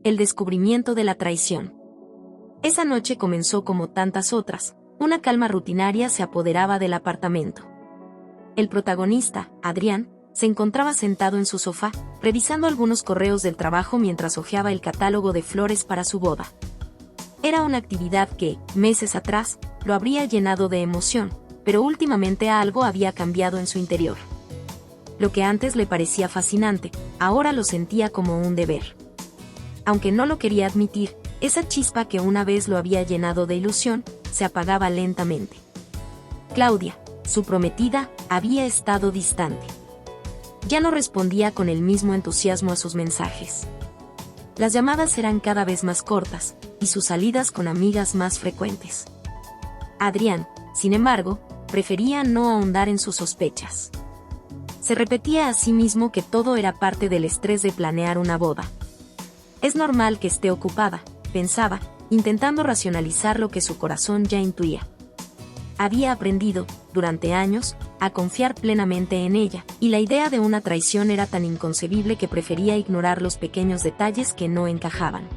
El descubrimiento de la traición. Esa noche comenzó como tantas otras. Una calma rutinaria se apoderaba del apartamento. El protagonista, Adrián, se encontraba sentado en su sofá, revisando algunos correos del trabajo mientras hojeaba el catálogo de flores para su boda. Era una actividad que, meses atrás, lo habría llenado de emoción, pero últimamente algo había cambiado en su interior. Lo que antes le parecía fascinante, ahora lo sentía como un deber. Aunque no lo quería admitir, esa chispa que una vez lo había llenado de ilusión, se apagaba lentamente. Claudia, su prometida, había estado distante. Ya no respondía con el mismo entusiasmo a sus mensajes. Las llamadas eran cada vez más cortas, y sus salidas con amigas más frecuentes. Adrián, sin embargo, prefería no ahondar en sus sospechas. Se repetía a sí mismo que todo era parte del estrés de planear una boda. Es normal que esté ocupada, pensaba, intentando racionalizar lo que su corazón ya intuía. Había aprendido, durante años, a confiar plenamente en ella, y la idea de una traición era tan inconcebible que prefería ignorar los pequeños detalles que no encajaban.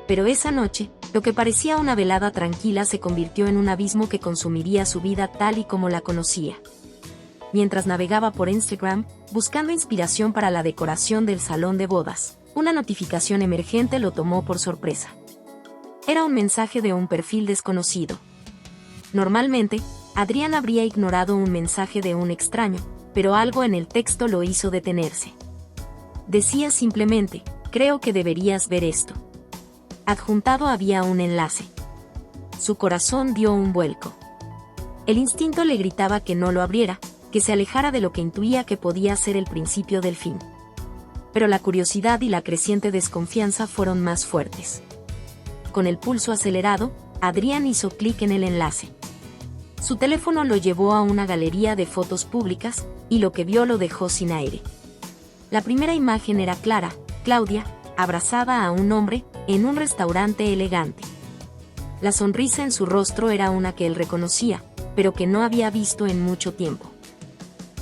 Pero esa noche, lo que parecía una velada tranquila se convirtió en un abismo que consumiría su vida tal y como la conocía. Mientras navegaba por Instagram, buscando inspiración para la decoración del salón de bodas, una notificación emergente lo tomó por sorpresa. Era un mensaje de un perfil desconocido. Normalmente, Adrián habría ignorado un mensaje de un extraño, pero algo en el texto lo hizo detenerse. Decía simplemente, creo que deberías ver esto. Adjuntado había un enlace. Su corazón dio un vuelco. El instinto le gritaba que no lo abriera, que se alejara de lo que intuía que podía ser el principio del fin. Pero la curiosidad y la creciente desconfianza fueron más fuertes. Con el pulso acelerado, Adrián hizo clic en el enlace. Su teléfono lo llevó a una galería de fotos públicas, y lo que vio lo dejó sin aire. La primera imagen era clara, Claudia, abrazada a un hombre, en un restaurante elegante. La sonrisa en su rostro era una que él reconocía, pero que no había visto en mucho tiempo.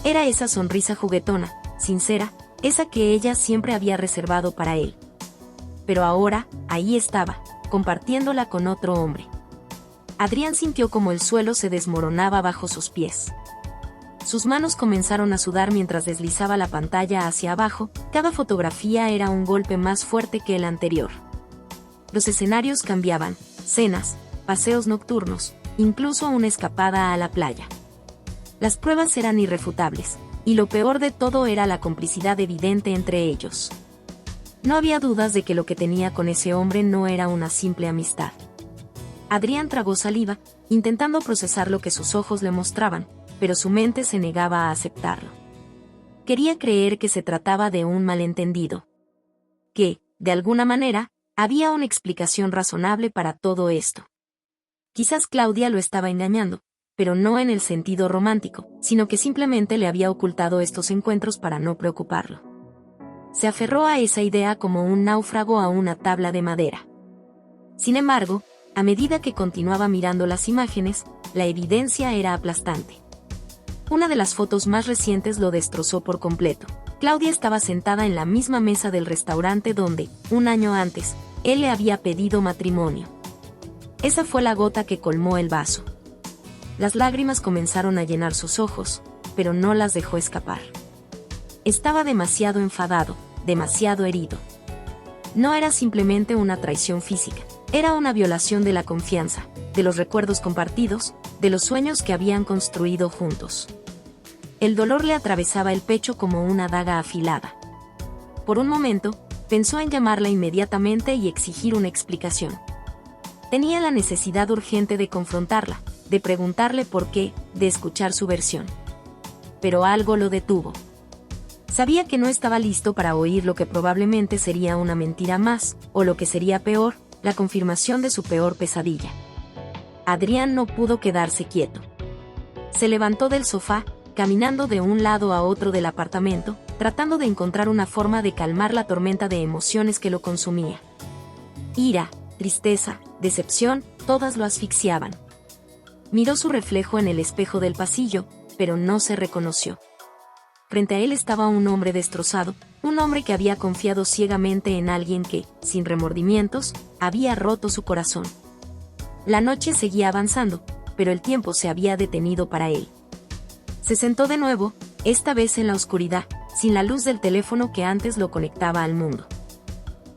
Era esa sonrisa juguetona, sincera, esa que ella siempre había reservado para él. Pero ahora, ahí estaba, compartiéndola con otro hombre. Adrián sintió como el suelo se desmoronaba bajo sus pies. Sus manos comenzaron a sudar mientras deslizaba la pantalla hacia abajo, cada fotografía era un golpe más fuerte que el anterior. Los escenarios cambiaban, cenas, paseos nocturnos, incluso una escapada a la playa. Las pruebas eran irrefutables, y lo peor de todo era la complicidad evidente entre ellos. No había dudas de que lo que tenía con ese hombre no era una simple amistad. Adrián tragó saliva, intentando procesar lo que sus ojos le mostraban, pero su mente se negaba a aceptarlo. Quería creer que se trataba de un malentendido. Que, de alguna manera, había una explicación razonable para todo esto. Quizás Claudia lo estaba engañando, pero no en el sentido romántico, sino que simplemente le había ocultado estos encuentros para no preocuparlo. Se aferró a esa idea como un náufrago a una tabla de madera. Sin embargo, a medida que continuaba mirando las imágenes, la evidencia era aplastante. Una de las fotos más recientes lo destrozó por completo. Claudia estaba sentada en la misma mesa del restaurante donde, un año antes, él le había pedido matrimonio. Esa fue la gota que colmó el vaso. Las lágrimas comenzaron a llenar sus ojos, pero no las dejó escapar. Estaba demasiado enfadado, demasiado herido. No era simplemente una traición física, era una violación de la confianza, de los recuerdos compartidos, de los sueños que habían construido juntos. El dolor le atravesaba el pecho como una daga afilada. Por un momento, pensó en llamarla inmediatamente y exigir una explicación. Tenía la necesidad urgente de confrontarla, de preguntarle por qué, de escuchar su versión. Pero algo lo detuvo. Sabía que no estaba listo para oír lo que probablemente sería una mentira más, o lo que sería peor, la confirmación de su peor pesadilla. Adrián no pudo quedarse quieto. Se levantó del sofá, caminando de un lado a otro del apartamento, tratando de encontrar una forma de calmar la tormenta de emociones que lo consumía. Ira, tristeza, decepción, todas lo asfixiaban. Miró su reflejo en el espejo del pasillo, pero no se reconoció. Frente a él estaba un hombre destrozado, un hombre que había confiado ciegamente en alguien que, sin remordimientos, había roto su corazón. La noche seguía avanzando, pero el tiempo se había detenido para él. Se sentó de nuevo, esta vez en la oscuridad, sin la luz del teléfono que antes lo conectaba al mundo.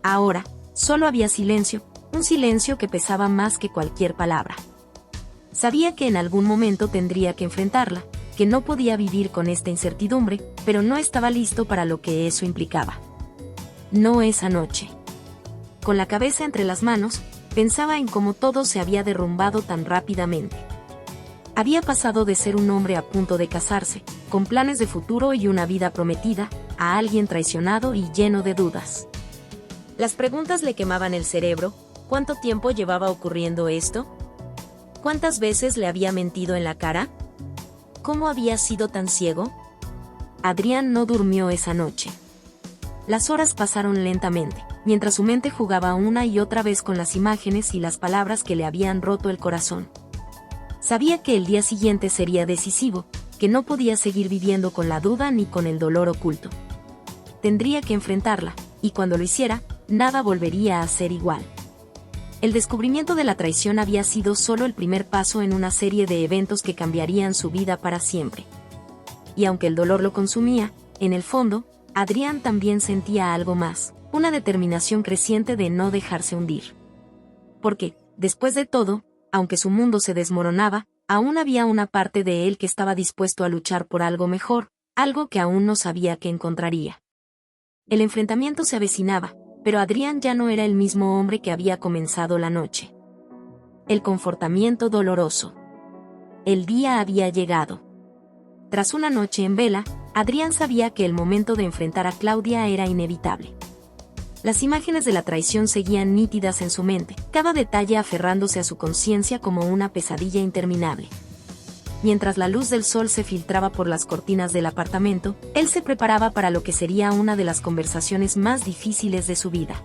Ahora, solo había silencio, un silencio que pesaba más que cualquier palabra. Sabía que en algún momento tendría que enfrentarla, que no podía vivir con esta incertidumbre, pero no estaba listo para lo que eso implicaba. No esa noche. Con la cabeza entre las manos, pensaba en cómo todo se había derrumbado tan rápidamente. Había pasado de ser un hombre a punto de casarse, con planes de futuro y una vida prometida, a alguien traicionado y lleno de dudas. Las preguntas le quemaban el cerebro. ¿Cuánto tiempo llevaba ocurriendo esto? ¿Cuántas veces le había mentido en la cara? ¿Cómo había sido tan ciego? Adrián no durmió esa noche. Las horas pasaron lentamente, mientras su mente jugaba una y otra vez con las imágenes y las palabras que le habían roto el corazón. Sabía que el día siguiente sería decisivo, que no podía seguir viviendo con la duda ni con el dolor oculto. Tendría que enfrentarla, y cuando lo hiciera, nada volvería a ser igual. El descubrimiento de la traición había sido solo el primer paso en una serie de eventos que cambiarían su vida para siempre. Y aunque el dolor lo consumía, en el fondo, Adrián también sentía algo más, una determinación creciente de no dejarse hundir. Porque, después de todo, aunque su mundo se desmoronaba, aún había una parte de él que estaba dispuesto a luchar por algo mejor, algo que aún no sabía que encontraría. El enfrentamiento se avecinaba, pero Adrián ya no era el mismo hombre que había comenzado la noche. El confortamiento doloroso. El día había llegado. Tras una noche en vela, Adrián sabía que el momento de enfrentar a Claudia era inevitable. Las imágenes de la traición seguían nítidas en su mente, cada detalle aferrándose a su conciencia como una pesadilla interminable. Mientras la luz del sol se filtraba por las cortinas del apartamento, él se preparaba para lo que sería una de las conversaciones más difíciles de su vida.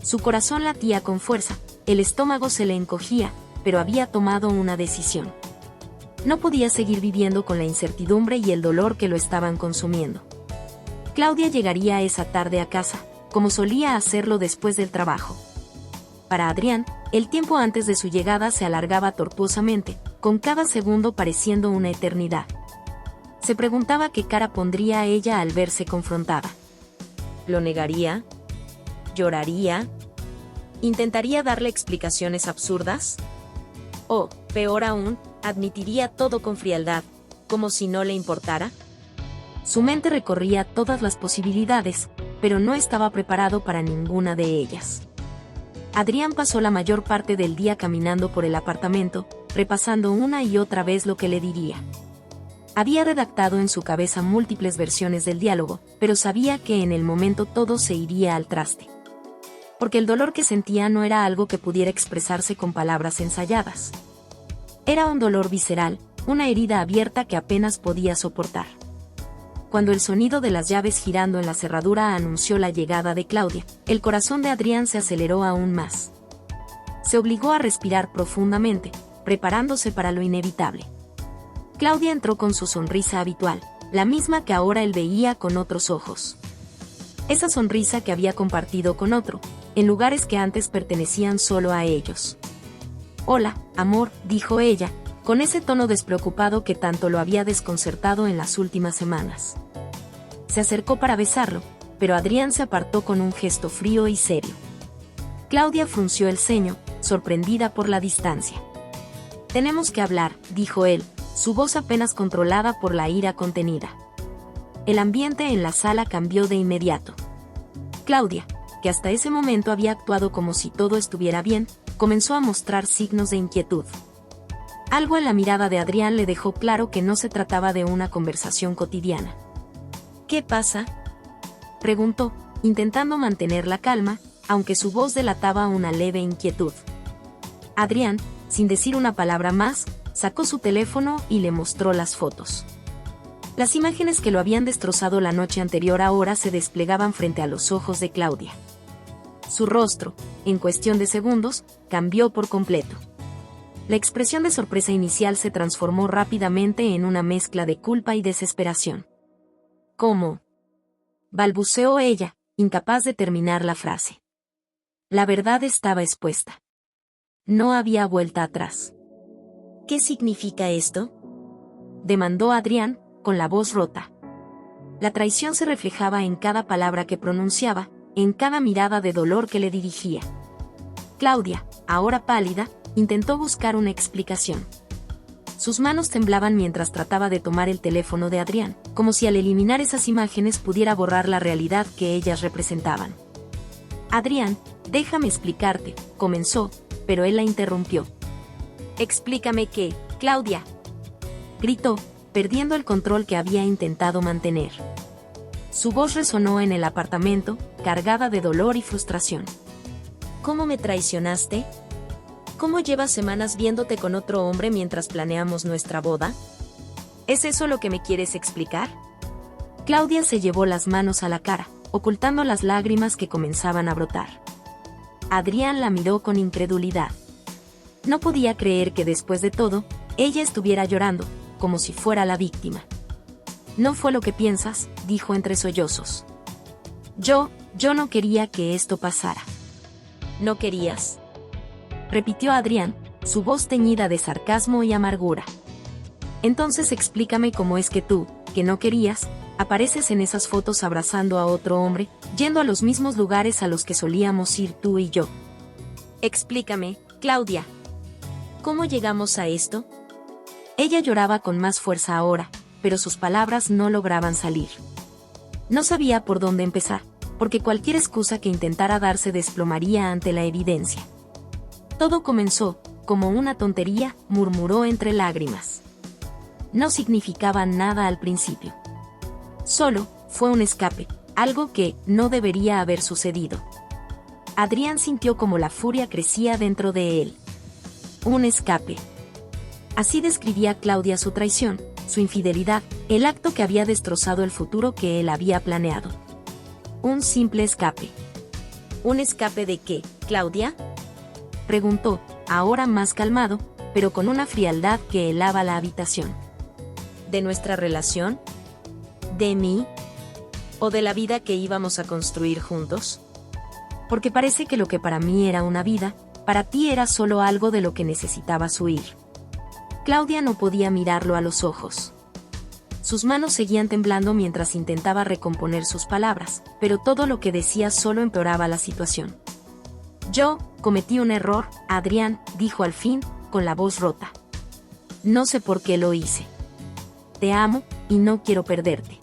Su corazón latía con fuerza, el estómago se le encogía, pero había tomado una decisión. No podía seguir viviendo con la incertidumbre y el dolor que lo estaban consumiendo. Claudia llegaría esa tarde a casa, como solía hacerlo después del trabajo. Para Adrián, el tiempo antes de su llegada se alargaba tortuosamente, con cada segundo pareciendo una eternidad. Se preguntaba qué cara pondría ella al verse confrontada. ¿Lo negaría? ¿Lloraría? ¿Intentaría darle explicaciones absurdas? O, peor aún, admitiría todo con frialdad, como si no le importara? Su mente recorría todas las posibilidades, pero no estaba preparado para ninguna de ellas. Adrián pasó la mayor parte del día caminando por el apartamento, repasando una y otra vez lo que le diría. Había redactado en su cabeza múltiples versiones del diálogo, pero sabía que en el momento todo se iría al traste. Porque el dolor que sentía no era algo que pudiera expresarse con palabras ensayadas. Era un dolor visceral, una herida abierta que apenas podía soportar. Cuando el sonido de las llaves girando en la cerradura anunció la llegada de Claudia, el corazón de Adrián se aceleró aún más. Se obligó a respirar profundamente, preparándose para lo inevitable. Claudia entró con su sonrisa habitual, la misma que ahora él veía con otros ojos. Esa sonrisa que había compartido con otro, en lugares que antes pertenecían solo a ellos. «Hola, amor», dijo ella, con ese tono despreocupado que tanto lo había desconcertado en las últimas semanas. Se acercó para besarlo, pero Adrián se apartó con un gesto frío y serio. Claudia frunció el ceño, sorprendida por la distancia. «Tenemos que hablar», dijo él, su voz apenas controlada por la ira contenida. El ambiente en la sala cambió de inmediato. Claudia, que hasta ese momento había actuado como si todo estuviera bien, comenzó a mostrar signos de inquietud. Algo en la mirada de Adrián le dejó claro que no se trataba de una conversación cotidiana. «¿Qué pasa?», preguntó, intentando mantener la calma, aunque su voz delataba una leve inquietud. Adrián, sin decir una palabra más, sacó su teléfono y le mostró las fotos. Las imágenes que lo habían destrozado la noche anterior ahora se desplegaban frente a los ojos de Claudia. Su rostro, en cuestión de segundos, cambió por completo. La expresión de sorpresa inicial se transformó rápidamente en una mezcla de culpa y desesperación. ¿Cómo? Balbuceó ella, incapaz de terminar la frase. La verdad estaba expuesta. No había vuelta atrás. ¿Qué significa esto?, demandó Adrián, con la voz rota. La traición se reflejaba en cada palabra que pronunciaba, en cada mirada de dolor que le dirigía. Claudia, ahora pálida, intentó buscar una explicación. Sus manos temblaban mientras trataba de tomar el teléfono de Adrián, como si al eliminar esas imágenes pudiera borrar la realidad que ellas representaban. Adrián, déjame explicarte, comenzó, pero él la interrumpió. Explícame qué, Claudia, gritó, perdiendo el control que había intentado mantener. Su voz resonó en el apartamento, cargada de dolor y frustración. ¿Cómo me traicionaste? ¿Cómo llevas semanas viéndote con otro hombre mientras planeamos nuestra boda? ¿Es eso lo que me quieres explicar? Claudia se llevó las manos a la cara, ocultando las lágrimas que comenzaban a brotar. Adrián la miró con incredulidad. No podía creer que después de todo, ella estuviera llorando, como si fuera la víctima. No fue lo que piensas, dijo entre sollozos. Yo no quería que esto pasara. ¿No querías?, repitió Adrián, su voz teñida de sarcasmo y amargura. Entonces explícame cómo es que tú, que no querías, apareces en esas fotos abrazando a otro hombre, yendo a los mismos lugares a los que solíamos ir tú y yo. Explícame, Claudia. ¿Cómo llegamos a esto? Ella lloraba con más fuerza ahora, pero sus palabras no lograban salir. No sabía por dónde empezar, porque cualquier excusa que intentara dar se desplomaría ante la evidencia. Todo comenzó, como una tontería, murmuró entre lágrimas. No significaba nada al principio. Solo fue un escape, algo que no debería haber sucedido. Adrián sintió como la furia crecía dentro de él. Un escape. Así describía Claudia su traición, su infidelidad, el acto que había destrozado el futuro que él había planeado. Un simple escape. ¿Un escape de qué, Claudia?, preguntó, ahora más calmado, pero con una frialdad que helaba la habitación. ¿De nuestra relación? ¿De mí? ¿O de la vida que íbamos a construir juntos? Porque parece que lo que para mí era una vida, para ti era solo algo de lo que necesitabas huir. Claudia no podía mirarlo a los ojos. Sus manos seguían temblando mientras intentaba recomponer sus palabras, pero todo lo que decía solo empeoraba la situación. Yo cometí un error, Adrián, dijo al fin, con la voz rota. No sé por qué lo hice. Te amo, y no quiero perderte.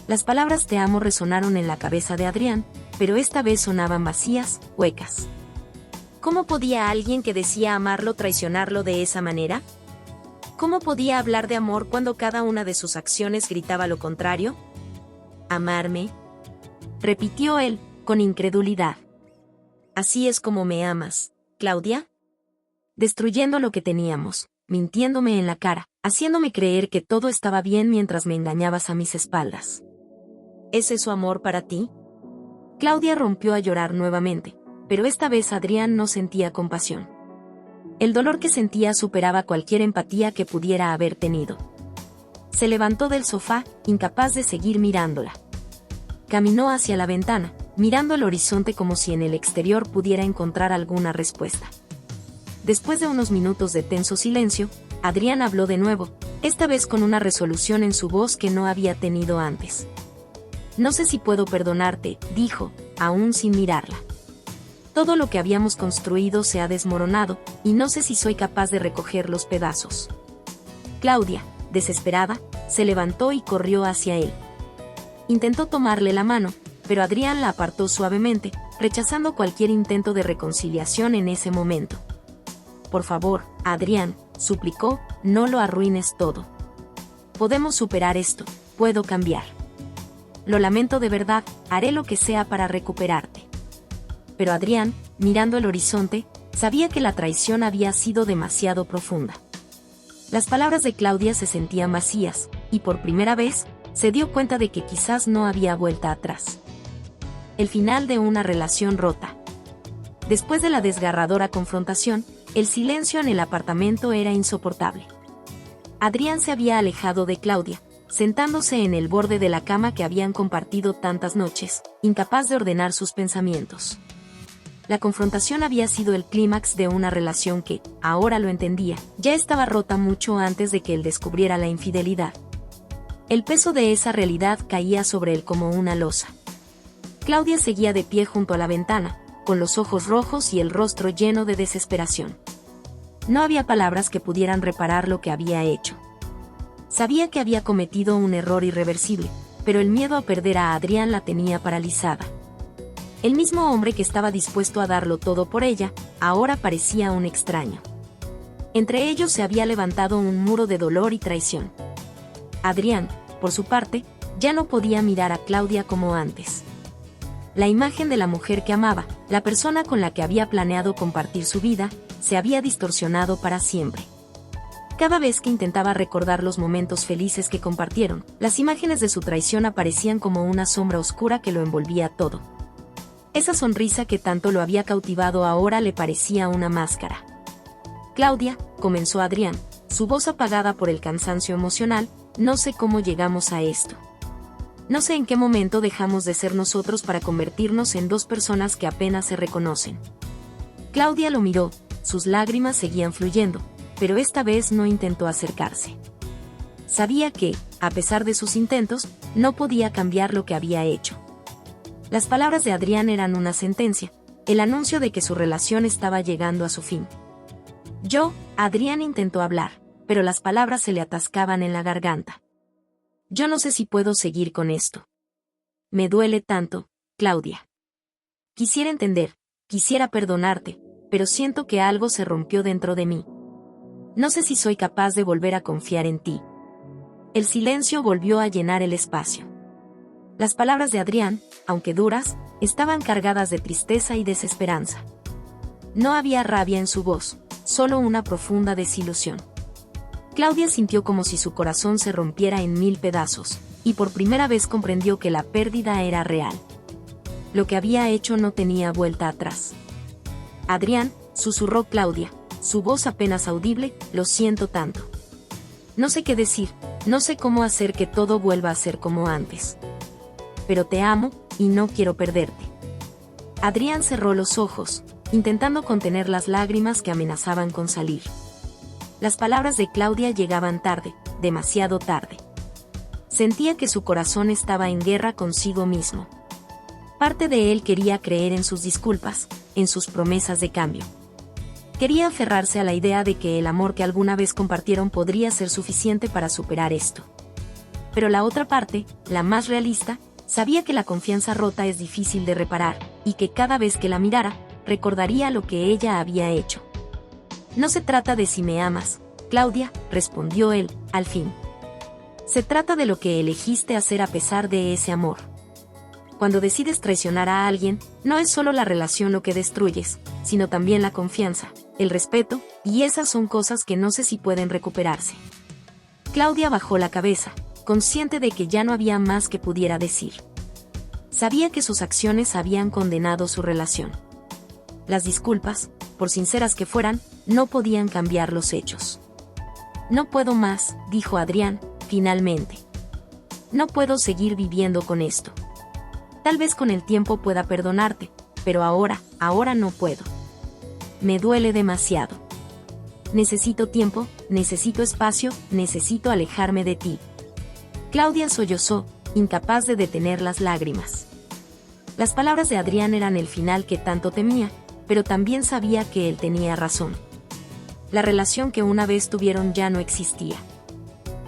Las palabras te amo resonaron en la cabeza de Adrián, pero esta vez sonaban vacías, huecas. ¿Cómo podía alguien que decía amarlo traicionarlo de esa manera? ¿Cómo podía hablar de amor cuando cada una de sus acciones gritaba lo contrario? ¿Amarme?, repitió él, con incredulidad. ¿Así es como me amas, Claudia? Destruyendo lo que teníamos, mintiéndome en la cara, haciéndome creer que todo estaba bien mientras me engañabas a mis espaldas. ¿Es eso amor para ti? Claudia rompió a llorar nuevamente, pero esta vez Adrián no sentía compasión. El dolor que sentía superaba cualquier empatía que pudiera haber tenido. Se levantó del sofá, incapaz de seguir mirándola. Caminó hacia la ventana, mirando el horizonte como si en el exterior pudiera encontrar alguna respuesta. Después de unos minutos de tenso silencio, Adrián habló de nuevo, esta vez con una resolución en su voz que no había tenido antes. No sé si puedo perdonarte, dijo, aún sin mirarla. Todo lo que habíamos construido se ha desmoronado, y no sé si soy capaz de recoger los pedazos. Claudia, desesperada, se levantó y corrió hacia él. Intentó tomarle la mano, pero Adrián la apartó suavemente, rechazando cualquier intento de reconciliación en ese momento. Por favor, Adrián, suplicó, no lo arruines todo. Podemos superar esto, puedo cambiar. Lo lamento de verdad, haré lo que sea para recuperarte. Pero Adrián, mirando el horizonte, sabía que la traición había sido demasiado profunda. Las palabras de Claudia se sentían vacías, y por primera vez, se dio cuenta de que quizás no había vuelta atrás. El final de una relación rota. Después de la desgarradora confrontación, el silencio en el apartamento era insoportable. Adrián se había alejado de Claudia, sentándose en el borde de la cama que habían compartido tantas noches, incapaz de ordenar sus pensamientos. La confrontación había sido el clímax de una relación que, ahora lo entendía, ya estaba rota mucho antes de que él descubriera la infidelidad. El peso de esa realidad caía sobre él como una losa. Claudia seguía de pie junto a la ventana, con los ojos rojos y el rostro lleno de desesperación. No había palabras que pudieran reparar lo que había hecho. Sabía que había cometido un error irreversible, pero el miedo a perder a Adrián la tenía paralizada. El mismo hombre que estaba dispuesto a darlo todo por ella, ahora parecía un extraño. Entre ellos se había levantado un muro de dolor y traición. Adrián, por su parte, ya no podía mirar a Claudia como antes. La imagen de la mujer que amaba, la persona con la que había planeado compartir su vida, se había distorsionado para siempre. Cada vez que intentaba recordar los momentos felices que compartieron, las imágenes de su traición aparecían como una sombra oscura que lo envolvía todo. Esa sonrisa que tanto lo había cautivado ahora le parecía una máscara. Claudia, comenzó Adrián, su voz apagada por el cansancio emocional, no sé cómo llegamos a esto. No sé en qué momento dejamos de ser nosotros para convertirnos en dos personas que apenas se reconocen. Claudia lo miró, sus lágrimas seguían fluyendo, pero esta vez no intentó acercarse. Sabía que, a pesar de sus intentos, no podía cambiar lo que había hecho. Las palabras de Adrián eran una sentencia, el anuncio de que su relación estaba llegando a su fin. Adrián intentó hablar, pero las palabras se le atascaban en la garganta. Yo no sé si puedo seguir con esto. Me duele tanto, Claudia. Quisiera entender, quisiera perdonarte, pero siento que algo se rompió dentro de mí. No sé si soy capaz de volver a confiar en ti. El silencio volvió a llenar el espacio. Las palabras de Adrián, aunque duras, estaban cargadas de tristeza y desesperanza. No había rabia en su voz, solo una profunda desilusión. Claudia sintió como si su corazón se rompiera en 1000 pedazos, y por primera vez comprendió que la pérdida era real. Lo que había hecho no tenía vuelta atrás. Adrián, susurró Claudia, su voz apenas audible, lo siento tanto. No sé qué decir, no sé cómo hacer que todo vuelva a ser como antes. Pero te amo, y no quiero perderte. Adrián cerró los ojos, intentando contener las lágrimas que amenazaban con salir. Las palabras de Claudia llegaban tarde, demasiado tarde. Sentía que su corazón estaba en guerra consigo mismo. Parte de él quería creer en sus disculpas, en sus promesas de cambio. Quería aferrarse a la idea de que el amor que alguna vez compartieron podría ser suficiente para superar esto. Pero la otra parte, la más realista, sabía que la confianza rota es difícil de reparar, y que cada vez que la mirara, recordaría lo que ella había hecho. No se trata de si me amas, Claudia, respondió él, al fin. Se trata de lo que elegiste hacer a pesar de ese amor. Cuando decides traicionar a alguien, no es solo la relación lo que destruyes, sino también la confianza, el respeto, y esas son cosas que no sé si pueden recuperarse. Claudia bajó la cabeza, consciente de que ya no había más que pudiera decir. Sabía que sus acciones habían condenado su relación. Las disculpas, por sinceras que fueran, no podían cambiar los hechos. No puedo más, dijo Adrián, finalmente. No puedo seguir viviendo con esto. Tal vez con el tiempo pueda perdonarte, pero ahora no puedo. Me duele demasiado. Necesito tiempo, necesito espacio, necesito alejarme de ti. Claudia sollozó, incapaz de detener las lágrimas. Las palabras de Adrián eran el final que tanto temía, pero también sabía que él tenía razón. La relación que una vez tuvieron ya no existía.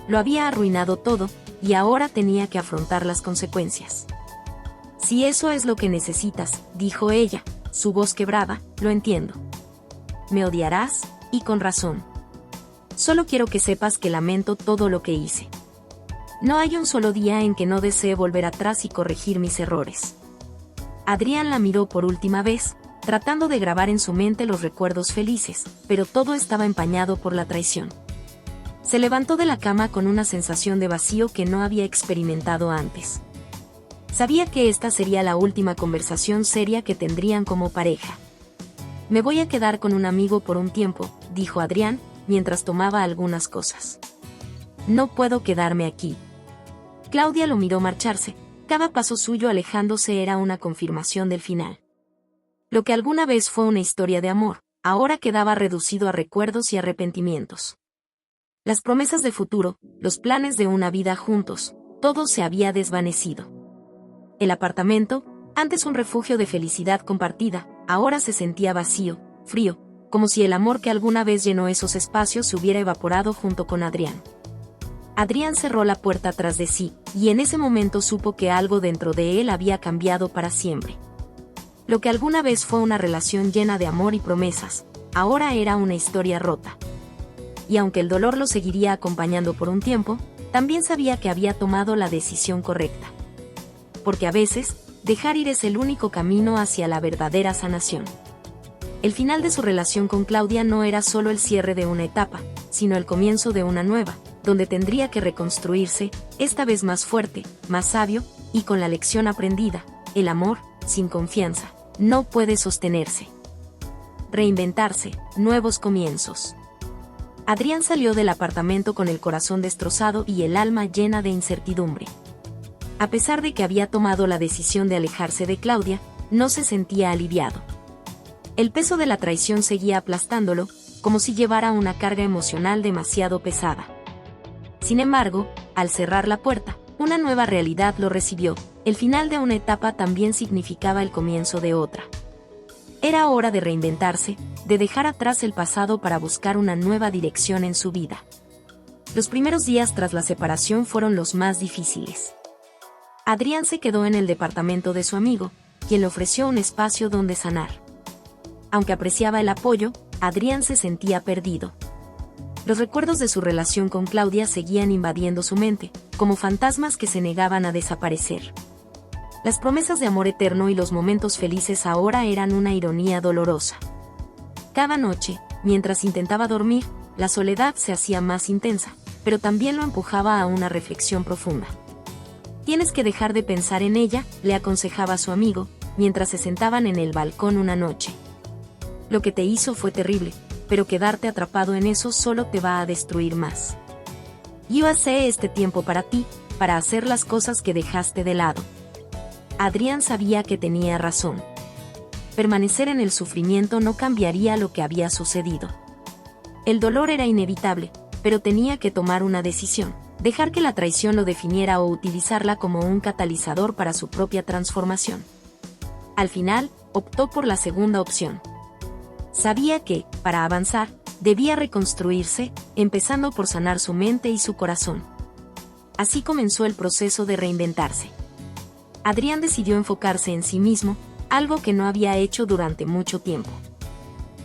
Lo había arruinado todo, y ahora tenía que afrontar las consecuencias. Si eso es lo que necesitas, dijo ella, su voz quebrada, lo entiendo. Me odiarás, y con razón. Solo quiero que sepas que lamento todo lo que hice. No hay un solo día en que no desee volver atrás y corregir mis errores. Adrián la miró por última vez, tratando de grabar en su mente los recuerdos felices, pero todo estaba empañado por la traición. Se levantó de la cama con una sensación de vacío que no había experimentado antes. Sabía que esta sería la última conversación seria que tendrían como pareja. Me voy a quedar con un amigo por un tiempo, dijo Adrián, mientras tomaba algunas cosas. No puedo quedarme aquí. Claudia lo miró marcharse. Cada paso suyo alejándose era una confirmación del final. Lo que alguna vez fue una historia de amor, ahora quedaba reducido a recuerdos y arrepentimientos. Las promesas de futuro, los planes de una vida juntos, todo se había desvanecido. El apartamento, antes un refugio de felicidad compartida, ahora se sentía vacío, frío, como si el amor que alguna vez llenó esos espacios se hubiera evaporado junto con Adrián. Adrián cerró la puerta tras de sí, y en ese momento supo que algo dentro de él había cambiado para siempre. Lo que alguna vez fue una relación llena de amor y promesas, ahora era una historia rota. Y aunque el dolor lo seguiría acompañando por un tiempo, también sabía que había tomado la decisión correcta. Porque a veces, dejar ir es el único camino hacia la verdadera sanación. El final de su relación con Claudia no era solo el cierre de una etapa, sino el comienzo de una nueva, donde tendría que reconstruirse, esta vez más fuerte, más sabio, y con la lección aprendida: el amor, sin confianza, no puede sostenerse. Reinventarse, nuevos comienzos. Adrián salió del apartamento con el corazón destrozado y el alma llena de incertidumbre. A pesar de que había tomado la decisión de alejarse de Claudia, no se sentía aliviado. El peso de la traición seguía aplastándolo, como si llevara una carga emocional demasiado pesada. Sin embargo, al cerrar la puerta, una nueva realidad lo recibió. El final de una etapa también significaba el comienzo de otra. Era hora de reinventarse, de dejar atrás el pasado para buscar una nueva dirección en su vida. Los primeros días tras la separación fueron los más difíciles. Adrián se quedó en el departamento de su amigo, quien le ofreció un espacio donde sanar. Aunque apreciaba el apoyo, Adrián se sentía perdido. Los recuerdos de su relación con Claudia seguían invadiendo su mente, como fantasmas que se negaban a desaparecer. Las promesas de amor eterno y los momentos felices ahora eran una ironía dolorosa. Cada noche, mientras intentaba dormir, la soledad se hacía más intensa, pero también lo empujaba a una reflexión profunda. «Tienes que dejar de pensar en ella», le aconsejaba a su amigo, mientras se sentaban en el balcón una noche. «Lo que te hizo fue terrible, pero quedarte atrapado en eso solo te va a destruir más. Yo hacé este tiempo para ti, para hacer las cosas que dejaste de lado». Adrián sabía que tenía razón. Permanecer en el sufrimiento no cambiaría lo que había sucedido. El dolor era inevitable, pero tenía que tomar una decisión: dejar que la traición lo definiera o utilizarla como un catalizador para su propia transformación. Al final, optó por la segunda opción. Sabía que, para avanzar, debía reconstruirse, empezando por sanar su mente y su corazón. Así comenzó el proceso de reinventarse. Adrián decidió enfocarse en sí mismo, algo que no había hecho durante mucho tiempo.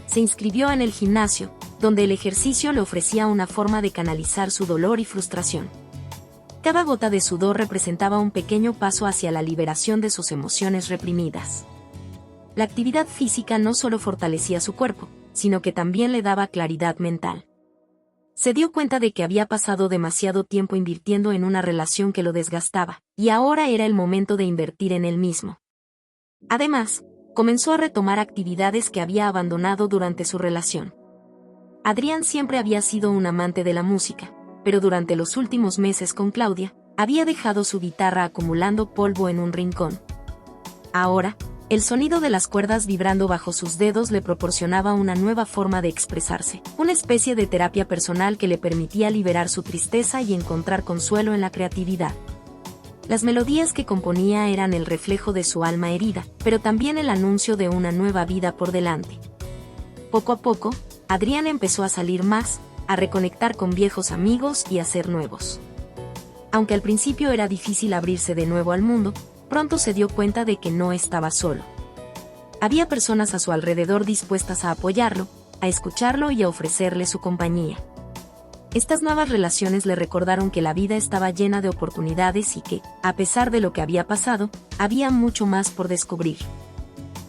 Se inscribió en el gimnasio, donde el ejercicio le ofrecía una forma de canalizar su dolor y frustración. Cada gota de sudor representaba un pequeño paso hacia la liberación de sus emociones reprimidas. La actividad física no solo fortalecía su cuerpo, sino que también le daba claridad mental. Se dio cuenta de que había pasado demasiado tiempo invirtiendo en una relación que lo desgastaba, y ahora era el momento de invertir en él mismo. Además, comenzó a retomar actividades que había abandonado durante su relación. Adrián siempre había sido un amante de la música, pero durante los últimos meses con Claudia, había dejado su guitarra acumulando polvo en un rincón. Ahora, el sonido de las cuerdas vibrando bajo sus dedos le proporcionaba una nueva forma de expresarse, una especie de terapia personal que le permitía liberar su tristeza y encontrar consuelo en la creatividad. Las melodías que componía eran el reflejo de su alma herida, pero también el anuncio de una nueva vida por delante. Poco a poco, Adrián empezó a salir más, a reconectar con viejos amigos y a ser nuevos. Aunque al principio era difícil abrirse de nuevo al mundo, pronto se dio cuenta de que no estaba solo. Había personas a su alrededor dispuestas a apoyarlo, a escucharlo y a ofrecerle su compañía. Estas nuevas relaciones le recordaron que la vida estaba llena de oportunidades y que, a pesar de lo que había pasado, había mucho más por descubrir.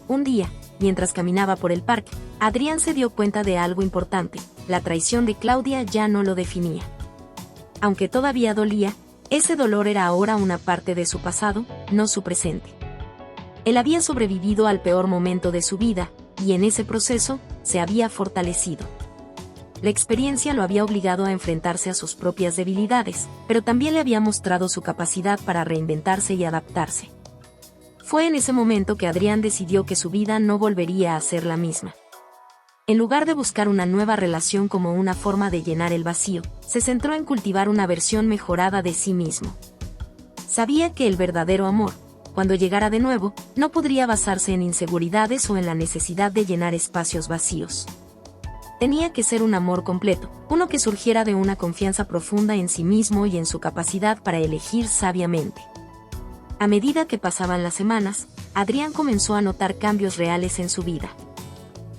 Un día, mientras caminaba por el parque, Adrián se dio cuenta de algo importante: la traición de Claudia ya no lo definía. Aunque todavía dolía, ese dolor era ahora una parte de su pasado, no su presente. Él había sobrevivido al peor momento de su vida, y en ese proceso, se había fortalecido. La experiencia lo había obligado a enfrentarse a sus propias debilidades, pero también le había mostrado su capacidad para reinventarse y adaptarse. Fue en ese momento que Adrián decidió que su vida no volvería a ser la misma. En lugar de buscar una nueva relación como una forma de llenar el vacío, se centró en cultivar una versión mejorada de sí mismo. Sabía que el verdadero amor, cuando llegara de nuevo, no podría basarse en inseguridades o en la necesidad de llenar espacios vacíos. Tenía que ser un amor completo, uno que surgiera de una confianza profunda en sí mismo y en su capacidad para elegir sabiamente. A medida que pasaban las semanas, Adrián comenzó a notar cambios reales en su vida.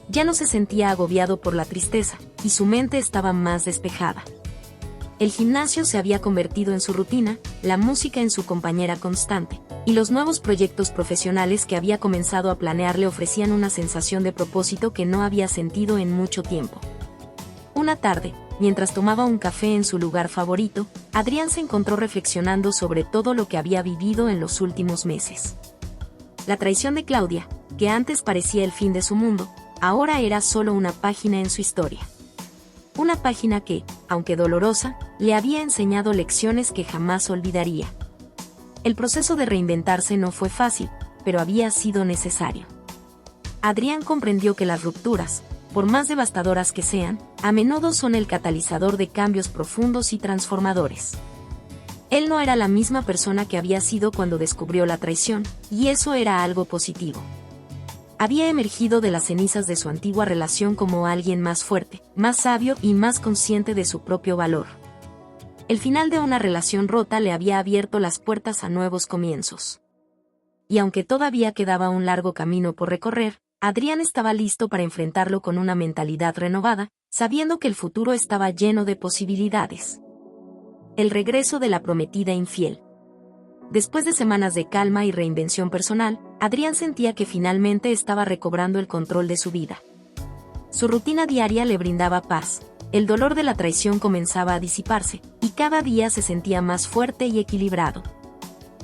Ya no se sentía agobiado por la tristeza, y su mente estaba más despejada. El gimnasio se había convertido en su rutina, la música en su compañera constante, y los nuevos proyectos profesionales que había comenzado a planear le ofrecían una sensación de propósito que no había sentido en mucho tiempo. Una tarde, mientras tomaba un café en su lugar favorito, Adrián se encontró reflexionando sobre todo lo que había vivido en los últimos meses. La traición de Claudia, que antes parecía el fin de su mundo, ahora era solo una página en su historia. Una página que, aunque dolorosa, le había enseñado lecciones que jamás olvidaría. El proceso de reinventarse no fue fácil, pero había sido necesario. Adrián comprendió que las rupturas, por más devastadoras que sean, a menudo son el catalizador de cambios profundos y transformadores. Él no era la misma persona que había sido cuando descubrió la traición, y eso era algo positivo. Había emergido de las cenizas de su antigua relación como alguien más fuerte, más sabio y más consciente de su propio valor. El final de una relación rota le había abierto las puertas a nuevos comienzos. Y aunque todavía quedaba un largo camino por recorrer, Adrián estaba listo para enfrentarlo con una mentalidad renovada, sabiendo que el futuro estaba lleno de posibilidades. El regreso de la prometida infiel. Después de semanas de calma y reinvención personal, Adrián sentía que finalmente estaba recobrando el control de su vida. Su rutina diaria le brindaba paz, el dolor de la traición comenzaba a disiparse, y cada día se sentía más fuerte y equilibrado.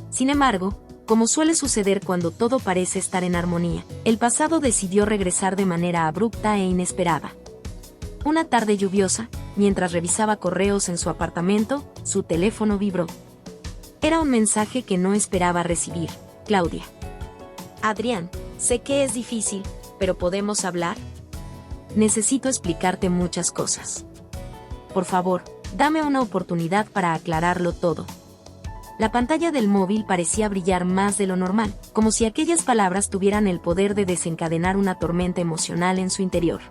Sin embargo, como suele suceder cuando todo parece estar en armonía, el pasado decidió regresar de manera abrupta e inesperada. Una tarde lluviosa, mientras revisaba correos en su apartamento, su teléfono vibró. Era un mensaje que no esperaba recibir. Claudia. Adrián, sé que es difícil, pero ¿podemos hablar? Necesito explicarte muchas cosas. Por favor, dame una oportunidad para aclararlo todo. La pantalla del móvil parecía brillar más de lo normal, como si aquellas palabras tuvieran el poder de desencadenar una tormenta emocional en su interior.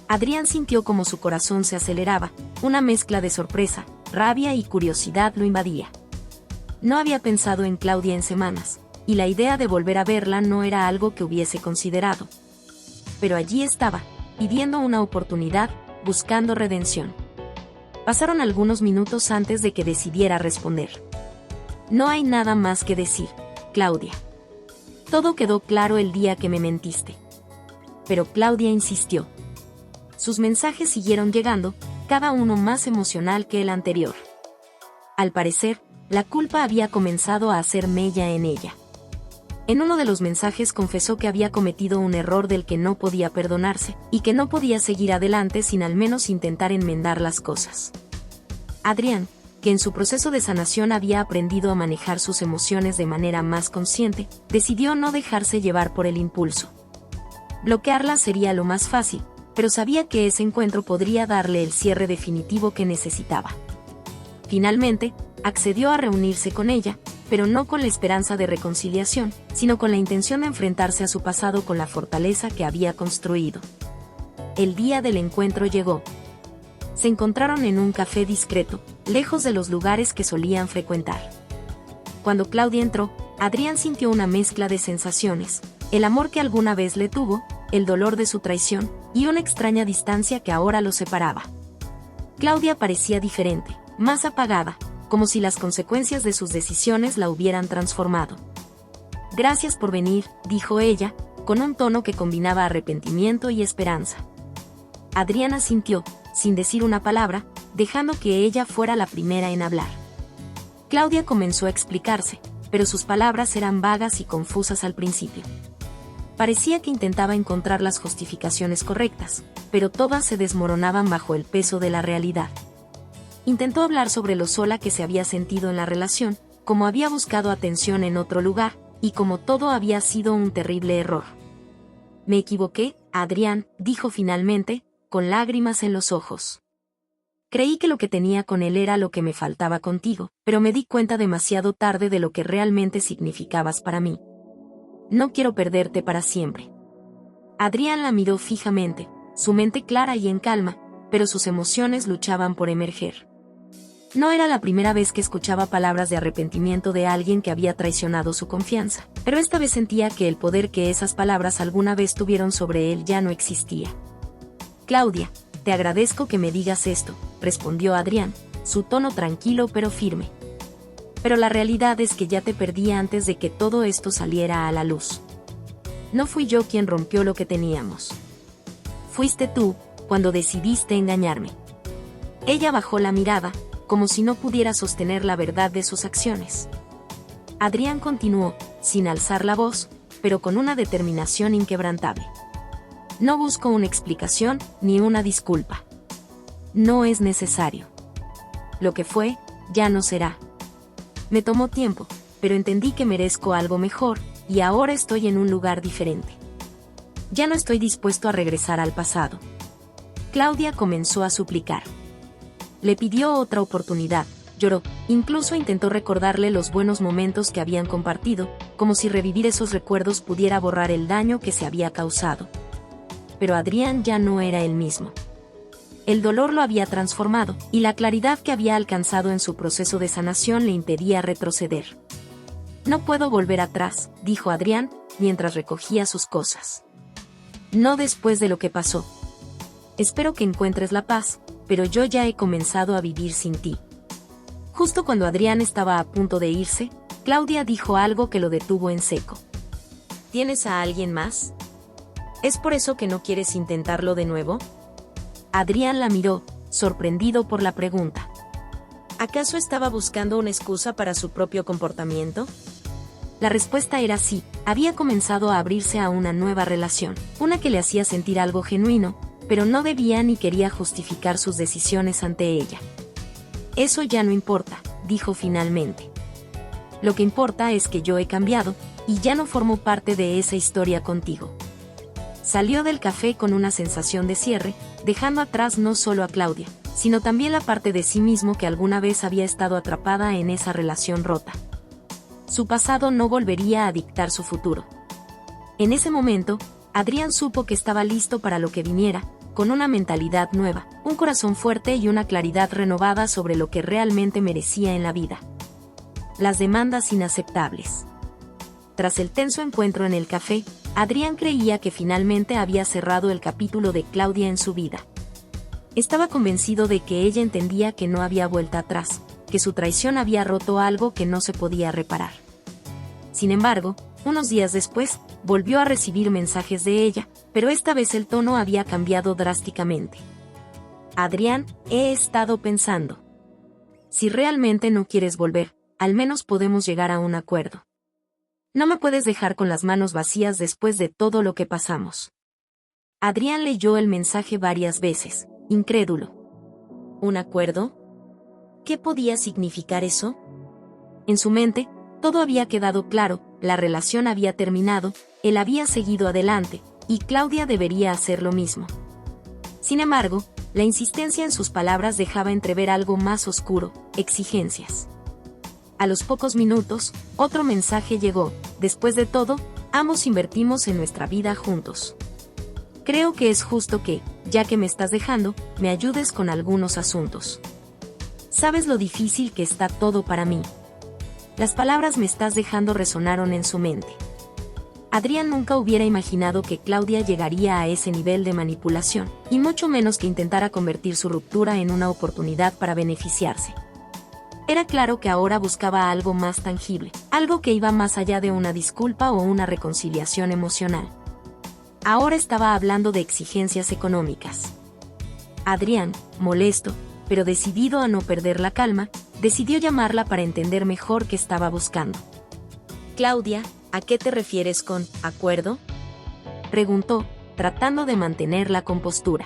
Adrián sintió como su corazón se aceleraba, una mezcla de sorpresa, rabia y curiosidad lo invadía. No había pensado en Claudia en semanas, y la idea de volver a verla no era algo que hubiese considerado. Pero allí estaba, pidiendo una oportunidad, buscando redención. Pasaron algunos minutos antes de que decidiera responder. No hay nada más que decir, Claudia. Todo quedó claro el día que me mentiste. Pero Claudia insistió. Sus mensajes siguieron llegando, cada uno más emocional que el anterior. Al parecer, la culpa había comenzado a hacer mella en ella. En uno de los mensajes confesó que había cometido un error del que no podía perdonarse, y que no podía seguir adelante sin al menos intentar enmendar las cosas. Adrián, que en su proceso de sanación había aprendido a manejar sus emociones de manera más consciente, decidió no dejarse llevar por el impulso. Bloquearla sería lo más fácil, pero sabía que ese encuentro podría darle el cierre definitivo que necesitaba. Finalmente, accedió a reunirse con ella, pero no con la esperanza de reconciliación, sino con la intención de enfrentarse a su pasado con la fortaleza que había construido. El día del encuentro llegó. Se encontraron en un café discreto, lejos de los lugares que solían frecuentar. Cuando Claudia entró, Adrián sintió una mezcla de sensaciones, el amor que alguna vez le tuvo, el dolor de su traición, y una extraña distancia que ahora los separaba. Claudia parecía diferente, más apagada, como si las consecuencias de sus decisiones la hubieran transformado. Gracias por venir, dijo ella, con un tono que combinaba arrepentimiento y esperanza. Adrián asintió, sin decir una palabra, dejando que ella fuera la primera en hablar. Claudia comenzó a explicarse, pero sus palabras eran vagas y confusas al principio. Parecía que intentaba encontrar las justificaciones correctas, pero todas se desmoronaban bajo el peso de la realidad. Intentó hablar sobre lo sola que se había sentido en la relación, como había buscado atención en otro lugar, y como todo había sido un terrible error. Me equivoqué, Adrián, dijo finalmente, con lágrimas en los ojos. Creí que lo que tenía con él era lo que me faltaba contigo, pero me di cuenta demasiado tarde de lo que realmente significabas para mí. No quiero perderte para siempre. Adrián la miró fijamente, su mente clara y en calma, pero sus emociones luchaban por emerger. No era la primera vez que escuchaba palabras de arrepentimiento de alguien que había traicionado su confianza, pero esta vez sentía que el poder que esas palabras alguna vez tuvieron sobre él ya no existía. Claudia, te agradezco que me digas esto, respondió Adrián, su tono tranquilo pero firme. Pero la realidad es que ya te perdí antes de que todo esto saliera a la luz. No fui yo quien rompió lo que teníamos. Fuiste tú, cuando decidiste engañarme. Ella bajó la mirada, como si no pudiera sostener la verdad de sus acciones. Adrián continuó, sin alzar la voz, pero con una determinación inquebrantable. No busco una explicación, ni una disculpa. No es necesario. Lo que fue, ya no será. Me tomó tiempo, pero entendí que merezco algo mejor, y ahora estoy en un lugar diferente. Ya no estoy dispuesto a regresar al pasado. Claudia comenzó a suplicar. Le pidió otra oportunidad, lloró, incluso intentó recordarle los buenos momentos que habían compartido, como si revivir esos recuerdos pudiera borrar el daño que se había causado. Pero Adrián ya no era el mismo. El dolor lo había transformado, y la claridad que había alcanzado en su proceso de sanación le impedía retroceder. No puedo volver atrás, dijo Adrián, mientras recogía sus cosas. No después de lo que pasó. Espero que encuentres la paz, pero yo ya he comenzado a vivir sin ti. Justo cuando Adrián estaba a punto de irse, Claudia dijo algo que lo detuvo en seco. ¿Tienes a alguien más? ¿Es por eso que no quieres intentarlo de nuevo? Adrián la miró, sorprendido por la pregunta. ¿Acaso estaba buscando una excusa para su propio comportamiento? La respuesta era sí, había comenzado a abrirse a una nueva relación, una que le hacía sentir algo genuino, pero no debía ni quería justificar sus decisiones ante ella. Eso ya no importa, dijo finalmente. Lo que importa es que yo he cambiado, y ya no formo parte de esa historia contigo. Salió del café con una sensación de cierre, dejando atrás no solo a Claudia, sino también la parte de sí mismo que alguna vez había estado atrapada en esa relación rota. Su pasado no volvería a dictar su futuro. En ese momento, Adrián supo que estaba listo para lo que viniera, con una mentalidad nueva, un corazón fuerte y una claridad renovada sobre lo que realmente merecía en la vida. Las demandas inaceptables. Tras el tenso encuentro en el café, Adrián creía que finalmente había cerrado el capítulo de Claudia en su vida. Estaba convencido de que ella entendía que no había vuelta atrás, que su traición había roto algo que no se podía reparar. Sin embargo, unos días después, volvió a recibir mensajes de ella, pero esta vez el tono había cambiado drásticamente. Adrián, he estado pensando. Si realmente no quieres volver, al menos podemos llegar a un acuerdo. No me puedes dejar con las manos vacías después de todo lo que pasamos. Adrián leyó el mensaje varias veces, incrédulo. ¿Un acuerdo? ¿Qué podía significar eso? En su mente, todo había quedado claro, la relación había terminado, él había seguido adelante, y Claudia debería hacer lo mismo. Sin embargo, la insistencia en sus palabras dejaba entrever algo más oscuro, exigencias. A los pocos minutos, otro mensaje llegó. Después de todo, ambos invertimos en nuestra vida juntos. Creo que es justo que, ya que me estás dejando, me ayudes con algunos asuntos. Sabes lo difícil que está todo para mí. Las palabras me estás dejando resonaron en su mente. Adrián nunca hubiera imaginado que Claudia llegaría a ese nivel de manipulación, y mucho menos que intentara convertir su ruptura en una oportunidad para beneficiarse. Era claro que ahora buscaba algo más tangible, algo que iba más allá de una disculpa o una reconciliación emocional. Ahora estaba hablando de exigencias económicas. Adrián, molesto, pero decidido a no perder la calma, decidió llamarla para entender mejor qué estaba buscando. Claudia, ¿a qué te refieres con acuerdo? Preguntó, tratando de mantener la compostura.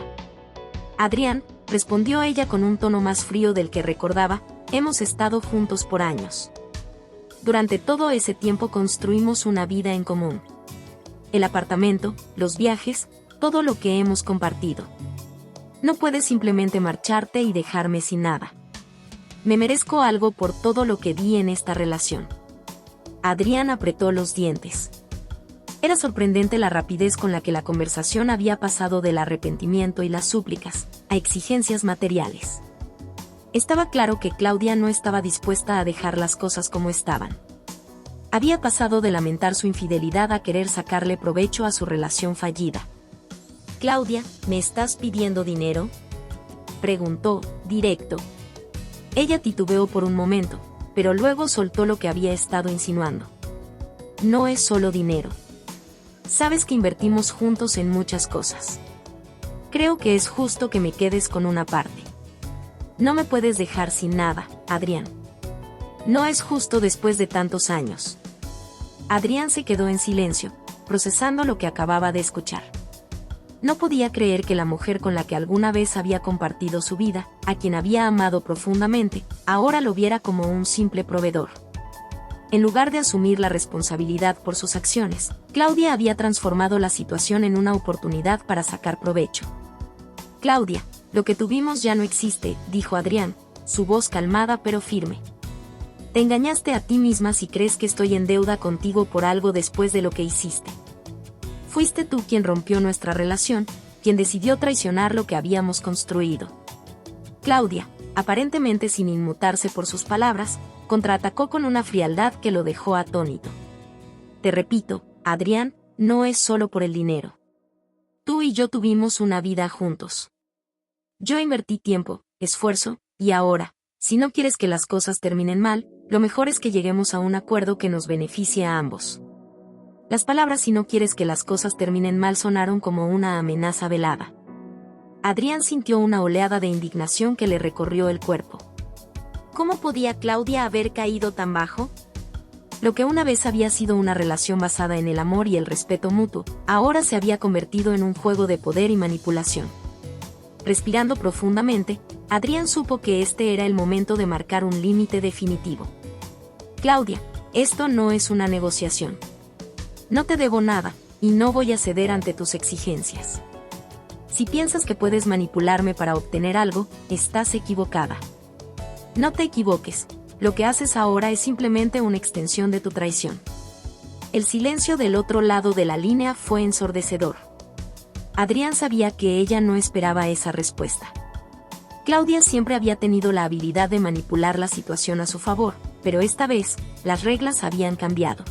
Adrián, respondió ella con un tono más frío del que recordaba, hemos estado juntos por años. Durante todo ese tiempo construimos una vida en común. El apartamento, los viajes, todo lo que hemos compartido. No puedes simplemente marcharte y dejarme sin nada. Me merezco algo por todo lo que di en esta relación. Adrián apretó los dientes. Era sorprendente la rapidez con la que la conversación había pasado del arrepentimiento y las súplicas a exigencias materiales. Estaba claro que Claudia no estaba dispuesta a dejar las cosas como estaban. Había pasado de lamentar su infidelidad a querer sacarle provecho a su relación fallida. «Claudia, ¿me estás pidiendo dinero?», preguntó, directo. Ella titubeó por un momento, pero luego soltó lo que había estado insinuando. «No es solo dinero. Sabes que invertimos juntos en muchas cosas. Creo que es justo que me quedes con una parte. No me puedes dejar sin nada, Adrián. No es justo después de tantos años». Adrián se quedó en silencio, procesando lo que acababa de escuchar. No podía creer que la mujer con la que alguna vez había compartido su vida, a quien había amado profundamente, ahora lo viera como un simple proveedor. En lugar de asumir la responsabilidad por sus acciones, Claudia había transformado la situación en una oportunidad para sacar provecho. «Claudia, lo que tuvimos ya no existe», dijo Adrián, su voz calmada pero firme. «Te engañaste a ti misma si crees que estoy en deuda contigo por algo después de lo que hiciste. Fuiste tú quien rompió nuestra relación, quien decidió traicionar lo que habíamos construido». Claudia, aparentemente sin inmutarse por sus palabras, contraatacó con una frialdad que lo dejó atónito. «Te repito, Adrián, no es solo por el dinero. Tú y yo tuvimos una vida juntos. Yo invertí tiempo, esfuerzo, y ahora, si no quieres que las cosas terminen mal, lo mejor es que lleguemos a un acuerdo que nos beneficie a ambos». Las palabras «si no quieres que las cosas terminen mal» sonaron como una amenaza velada. Adrián sintió una oleada de indignación que le recorrió el cuerpo. ¿Cómo podía Claudia haber caído tan bajo? Lo que una vez había sido una relación basada en el amor y el respeto mutuo, ahora se había convertido en un juego de poder y manipulación. Respirando profundamente, Adrián supo que este era el momento de marcar un límite definitivo. «Claudia, esto no es una negociación. No te debo nada, y no voy a ceder ante tus exigencias. Si piensas que puedes manipularme para obtener algo, estás equivocada. No te equivoques, lo que haces ahora es simplemente una extensión de tu traición». El silencio del otro lado de la línea fue ensordecedor. Adrián sabía que ella no esperaba esa respuesta. Claudia siempre había tenido la habilidad de manipular la situación a su favor, pero esta vez, las reglas habían cambiado.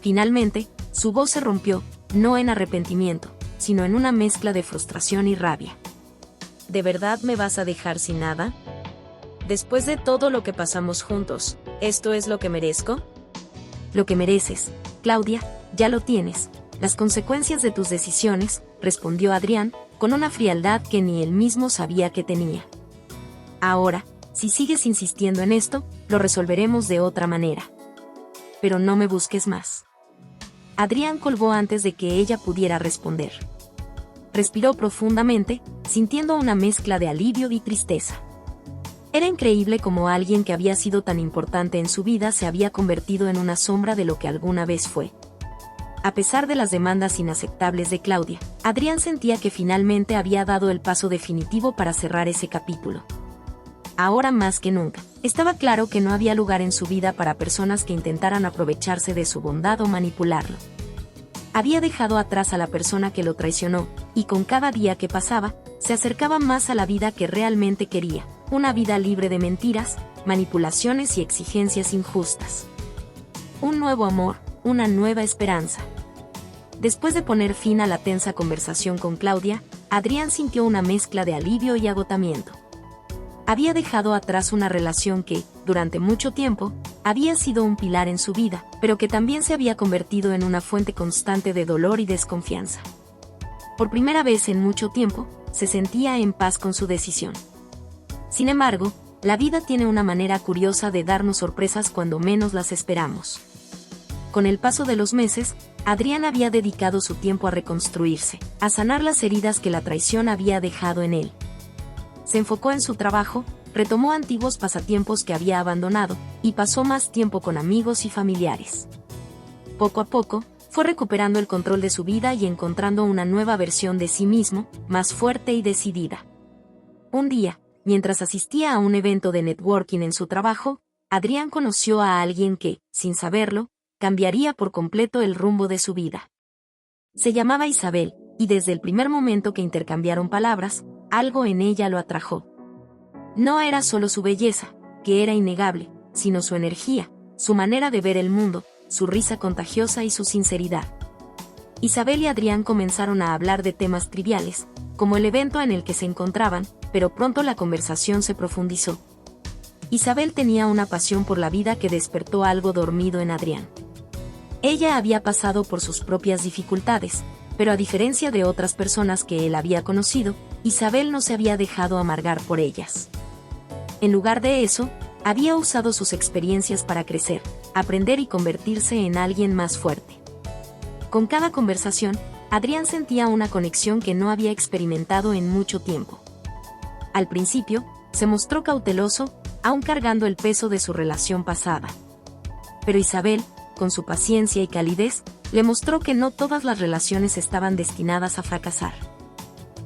Finalmente, su voz se rompió, no en arrepentimiento, sino en una mezcla de frustración y rabia. «¿De verdad me vas a dejar sin nada? Después de todo lo que pasamos juntos, ¿esto es lo que merezco?». «Lo que mereces, Claudia, ya lo tienes. Las consecuencias de tus decisiones», respondió Adrián, con una frialdad que ni él mismo sabía que tenía. «Ahora, si sigues insistiendo en esto, lo resolveremos de otra manera. Pero no me busques más». Adrián colgó antes de que ella pudiera responder. Respiró profundamente, sintiendo una mezcla de alivio y tristeza. Era increíble cómo alguien que había sido tan importante en su vida se había convertido en una sombra de lo que alguna vez fue. A pesar de las demandas inaceptables de Claudia, Adrián sentía que finalmente había dado el paso definitivo para cerrar ese capítulo. Ahora más que nunca, estaba claro que no había lugar en su vida para personas que intentaran aprovecharse de su bondad o manipularlo. Había dejado atrás a la persona que lo traicionó, y con cada día que pasaba, se acercaba más a la vida que realmente quería, una vida libre de mentiras, manipulaciones y exigencias injustas. Un nuevo amor, una nueva esperanza. Después de poner fin a la tensa conversación con Claudia, Adrián sintió una mezcla de alivio y agotamiento. Había dejado atrás una relación que, durante mucho tiempo, había sido un pilar en su vida, pero que también se había convertido en una fuente constante de dolor y desconfianza. Por primera vez en mucho tiempo, se sentía en paz con su decisión. Sin embargo, la vida tiene una manera curiosa de darnos sorpresas cuando menos las esperamos. Con el paso de los meses, Adrián había dedicado su tiempo a reconstruirse, a sanar las heridas que la traición había dejado en él. Se enfocó en su trabajo, retomó antiguos pasatiempos que había abandonado, y pasó más tiempo con amigos y familiares. Poco a poco, fue recuperando el control de su vida y encontrando una nueva versión de sí mismo, más fuerte y decidida. Un día, mientras asistía a un evento de networking en su trabajo, Adrián conoció a alguien que, sin saberlo, cambiaría por completo el rumbo de su vida. Se llamaba Isabel, y desde el primer momento que intercambiaron palabras, algo en ella lo atrajo. No era solo su belleza, que era innegable, sino su energía, su manera de ver el mundo, su risa contagiosa y su sinceridad. Isabel y Adrián comenzaron a hablar de temas triviales, como el evento en el que se encontraban, pero pronto la conversación se profundizó. Isabel tenía una pasión por la vida que despertó algo dormido en Adrián. Ella había pasado por sus propias dificultades, pero a diferencia de otras personas que él había conocido, Isabel no se había dejado amargar por ellas. En lugar de eso, había usado sus experiencias para crecer, aprender y convertirse en alguien más fuerte. Con cada conversación, Adrián sentía una conexión que no había experimentado en mucho tiempo. Al principio, se mostró cauteloso, aún cargando el peso de su relación pasada. Pero Isabel, con su paciencia y calidez, le mostró que no todas las relaciones estaban destinadas a fracasar.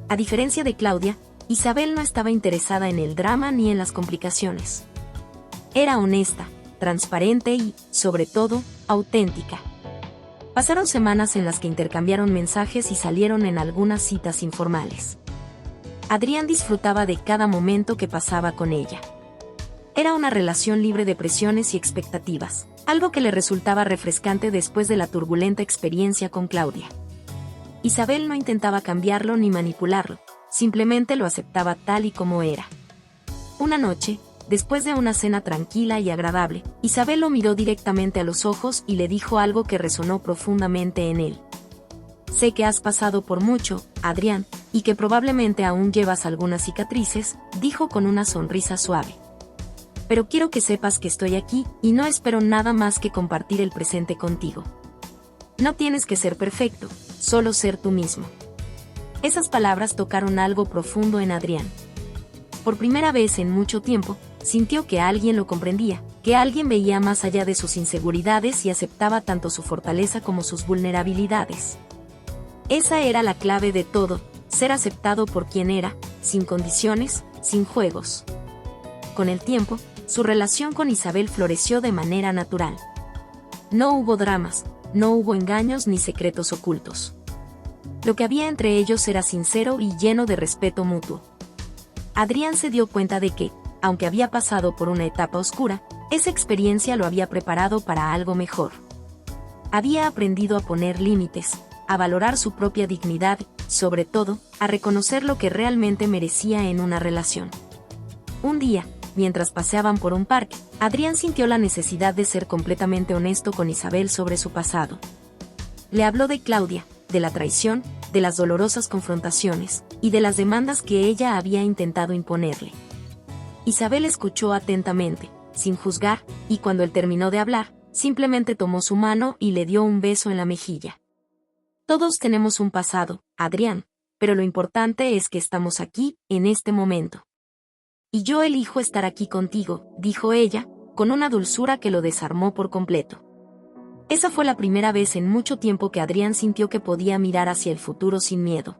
A diferencia de Claudia, Isabel no estaba interesada en el drama ni en las complicaciones. Era honesta, transparente y, sobre todo, auténtica. Pasaron semanas en las que intercambiaron mensajes y salieron en algunas citas informales. Adrián disfrutaba de cada momento que pasaba con ella. Era una relación libre de presiones y expectativas, algo que le resultaba refrescante después de la turbulenta experiencia con Claudia. Isabel no intentaba cambiarlo ni manipularlo, simplemente lo aceptaba tal y como era. Una noche, después de una cena tranquila y agradable, Isabel lo miró directamente a los ojos y le dijo algo que resonó profundamente en él. Sé que has pasado por mucho, Adrián, y que probablemente aún llevas algunas cicatrices, dijo con una sonrisa suave. Pero quiero que sepas que estoy aquí, y no espero nada más que compartir el presente contigo. No tienes que ser perfecto, solo ser tú mismo. Esas palabras tocaron algo profundo en Adrián. Por primera vez en mucho tiempo, sintió que alguien lo comprendía, que alguien veía más allá de sus inseguridades y aceptaba tanto su fortaleza como sus vulnerabilidades. Esa era la clave de todo, ser aceptado por quien era, sin condiciones, sin juegos. Con el tiempo, su relación con Isabel floreció de manera natural. No hubo dramas, no hubo engaños ni secretos ocultos. Lo que había entre ellos era sincero y lleno de respeto mutuo. Adrián se dio cuenta de que, aunque había pasado por una etapa oscura, esa experiencia lo había preparado para algo mejor. Había aprendido a poner límites, a valorar su propia dignidad, sobre todo, a reconocer lo que realmente merecía en una relación. Un día, mientras paseaban por un parque, Adrián sintió la necesidad de ser completamente honesto con Isabel sobre su pasado. Le habló de Claudia, de la traición, de las dolorosas confrontaciones, y de las demandas que ella había intentado imponerle. Isabel escuchó atentamente, sin juzgar, y cuando él terminó de hablar, simplemente tomó su mano y le dio un beso en la mejilla. Todos tenemos un pasado, Adrián, pero lo importante es que estamos aquí, en este momento. Y yo elijo estar aquí contigo, dijo ella, con una dulzura que lo desarmó por completo. Esa fue la primera vez en mucho tiempo que Adrián sintió que podía mirar hacia el futuro sin miedo.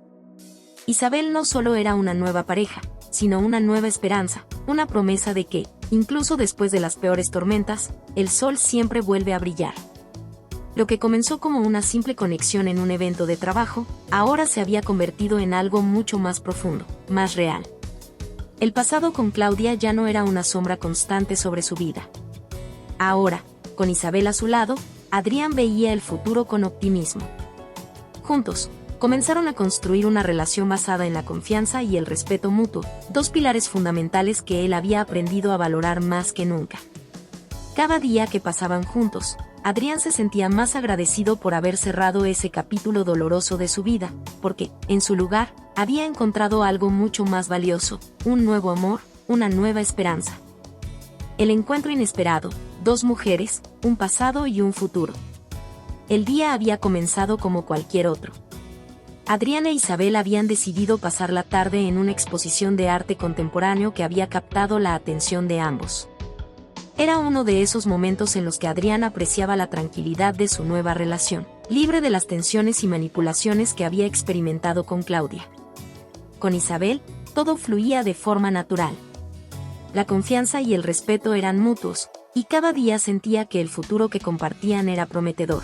Isabel no solo era una nueva pareja, sino una nueva esperanza, una promesa de que, incluso después de las peores tormentas, el sol siempre vuelve a brillar. Lo que comenzó como una simple conexión en un evento de trabajo, ahora se había convertido en algo mucho más profundo, más real. El pasado con Claudia ya no era una sombra constante sobre su vida. Ahora, con Isabel a su lado, Adrián veía el futuro con optimismo. Juntos, comenzaron a construir una relación basada en la confianza y el respeto mutuo, dos pilares fundamentales que él había aprendido a valorar más que nunca. Cada día que pasaban juntos, Adrián se sentía más agradecido por haber cerrado ese capítulo doloroso de su vida, porque, en su lugar, había encontrado algo mucho más valioso, un nuevo amor, una nueva esperanza. El encuentro inesperado, dos mujeres, un pasado y un futuro. El día había comenzado como cualquier otro. Adrián e Isabel habían decidido pasar la tarde en una exposición de arte contemporáneo que había captado la atención de ambos. Era uno de esos momentos en los que Adrián apreciaba la tranquilidad de su nueva relación, libre de las tensiones y manipulaciones que había experimentado con Claudia. Con Isabel, todo fluía de forma natural. La confianza y el respeto eran mutuos, y cada día sentía que el futuro que compartían era prometedor.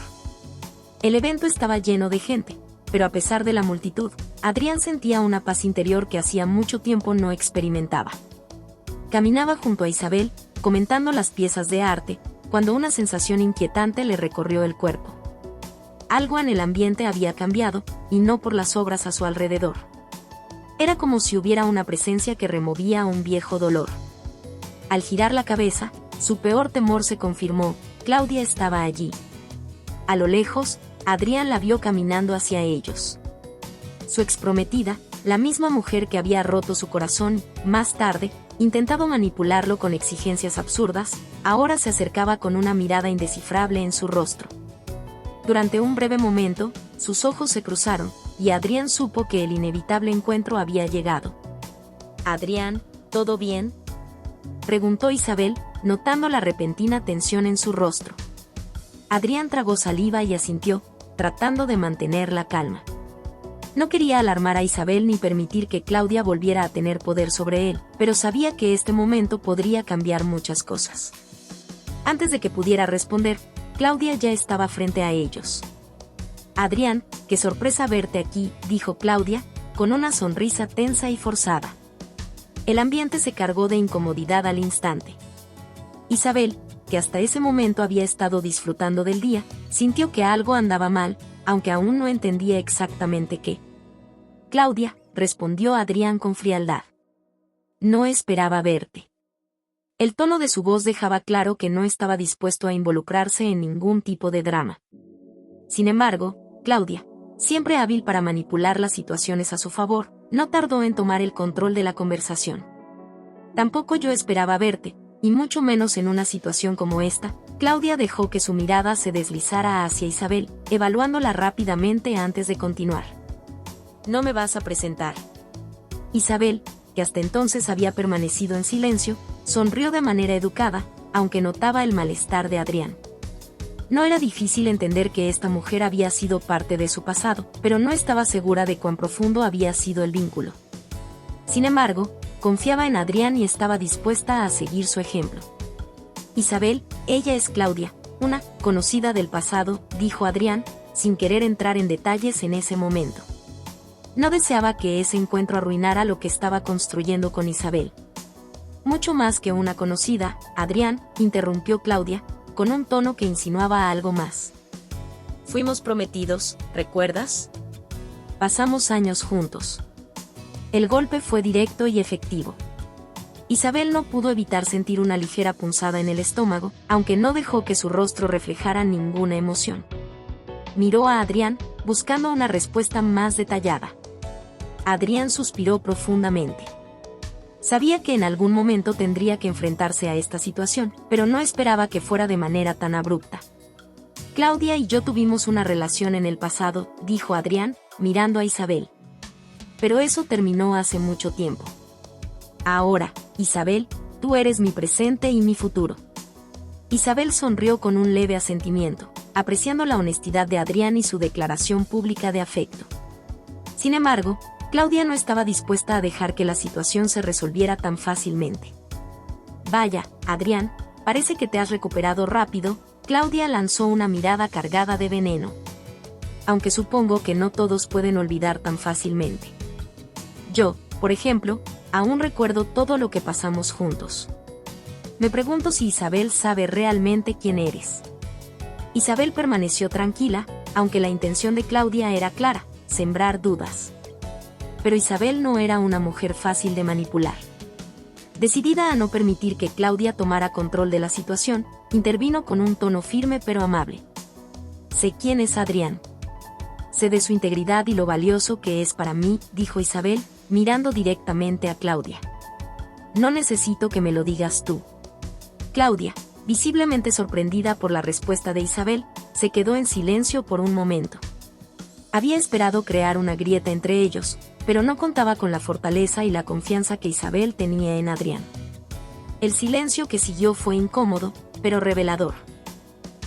El evento estaba lleno de gente, pero a pesar de la multitud, Adrián sentía una paz interior que hacía mucho tiempo no experimentaba. Caminaba junto a Isabel, comentando las piezas de arte, cuando una sensación inquietante le recorrió el cuerpo. Algo en el ambiente había cambiado, y no por las obras a su alrededor. Era como si hubiera una presencia que removía un viejo dolor. Al girar la cabeza, su peor temor se confirmó: Claudia estaba allí. A lo lejos, Adrián la vio caminando hacia ellos. Su exprometida, la misma mujer que había roto su corazón, más tarde, intentado manipularlo con exigencias absurdas, ahora se acercaba con una mirada indescifrable en su rostro. Durante un breve momento, sus ojos se cruzaron, y Adrián supo que el inevitable encuentro había llegado. «Adrián, ¿todo bien?», preguntó Isabel, notando la repentina tensión en su rostro. Adrián tragó saliva y asintió, tratando de mantener la calma. No quería alarmar a Isabel ni permitir que Claudia volviera a tener poder sobre él, pero sabía que este momento podría cambiar muchas cosas. Antes de que pudiera responder, Claudia ya estaba frente a ellos. «Adrián, qué sorpresa verte aquí», dijo Claudia, con una sonrisa tensa y forzada. El ambiente se cargó de incomodidad al instante. Isabel, que hasta ese momento había estado disfrutando del día, sintió que algo andaba mal, aunque aún no entendía exactamente qué. «Claudia», respondió Adrián con frialdad. «No esperaba verte». El tono de su voz dejaba claro que no estaba dispuesto a involucrarse en ningún tipo de drama. Sin embargo, Claudia, siempre hábil para manipular las situaciones a su favor, no tardó en tomar el control de la conversación. «Tampoco yo esperaba verte, y mucho menos en una situación como esta». Claudia dejó que su mirada se deslizara hacia Isabel, evaluándola rápidamente antes de continuar. «¿No me vas a presentar?». Isabel, que hasta entonces había permanecido en silencio, sonrió de manera educada, aunque notaba el malestar de Adrián. No era difícil entender que esta mujer había sido parte de su pasado, pero no estaba segura de cuán profundo había sido el vínculo. Sin embargo, confiaba en Adrián y estaba dispuesta a seguir su ejemplo. «Isabel, ella es Claudia, una conocida del pasado», dijo Adrián, sin querer entrar en detalles en ese momento. No deseaba que ese encuentro arruinara lo que estaba construyendo con Isabel. «Mucho más que una conocida, Adrián», interrumpió Claudia, con un tono que insinuaba algo más. «Fuimos prometidos, ¿recuerdas? Pasamos años juntos». El golpe fue directo y efectivo. Isabel no pudo evitar sentir una ligera punzada en el estómago, aunque no dejó que su rostro reflejara ninguna emoción. Miró a Adrián, buscando una respuesta más detallada. Adrián suspiró profundamente. Sabía que en algún momento tendría que enfrentarse a esta situación, pero no esperaba que fuera de manera tan abrupta. «Claudia y yo tuvimos una relación en el pasado», dijo Adrián, mirando a Isabel. «Pero eso terminó hace mucho tiempo. Ahora, Isabel, tú eres mi presente y mi futuro». Isabel sonrió con un leve asentimiento, apreciando la honestidad de Adrián y su declaración pública de afecto. Sin embargo, Claudia no estaba dispuesta a dejar que la situación se resolviera tan fácilmente. «Vaya, Adrián, parece que te has recuperado rápido», Claudia lanzó una mirada cargada de veneno. «Aunque supongo que no todos pueden olvidar tan fácilmente. Yo, por ejemplo, aún recuerdo todo lo que pasamos juntos. Me pregunto si Isabel sabe realmente quién eres». Isabel permaneció tranquila, aunque la intención de Claudia era clara: sembrar dudas. Pero Isabel no era una mujer fácil de manipular. Decidida a no permitir que Claudia tomara control de la situación, intervino con un tono firme pero amable. «Sé quién es Adrián. Sé de su integridad y lo valioso que es para mí», dijo Isabel, mirando directamente a Claudia. «No necesito que me lo digas tú». Claudia, visiblemente sorprendida por la respuesta de Isabel, se quedó en silencio por un momento. Había esperado crear una grieta entre ellos, pero no contaba con la fortaleza y la confianza que Isabel tenía en Adrián. El silencio que siguió fue incómodo, pero revelador.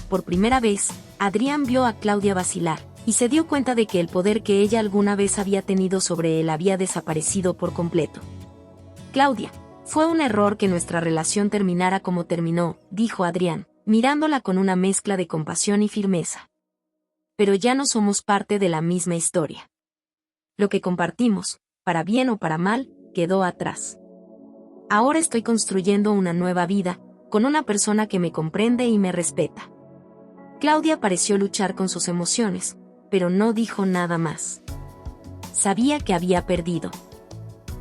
Por primera vez, Adrián vio a Claudia vacilar, y se dio cuenta de que el poder que ella alguna vez había tenido sobre él había desaparecido por completo. «Claudia, fue un error que nuestra relación terminara como terminó», dijo Adrián, mirándola con una mezcla de compasión y firmeza. «Pero ya no somos parte de la misma historia. Lo que compartimos, para bien o para mal, quedó atrás. Ahora estoy construyendo una nueva vida, con una persona que me comprende y me respeta». Claudia pareció luchar con sus emociones, pero no dijo nada más. Sabía que había perdido.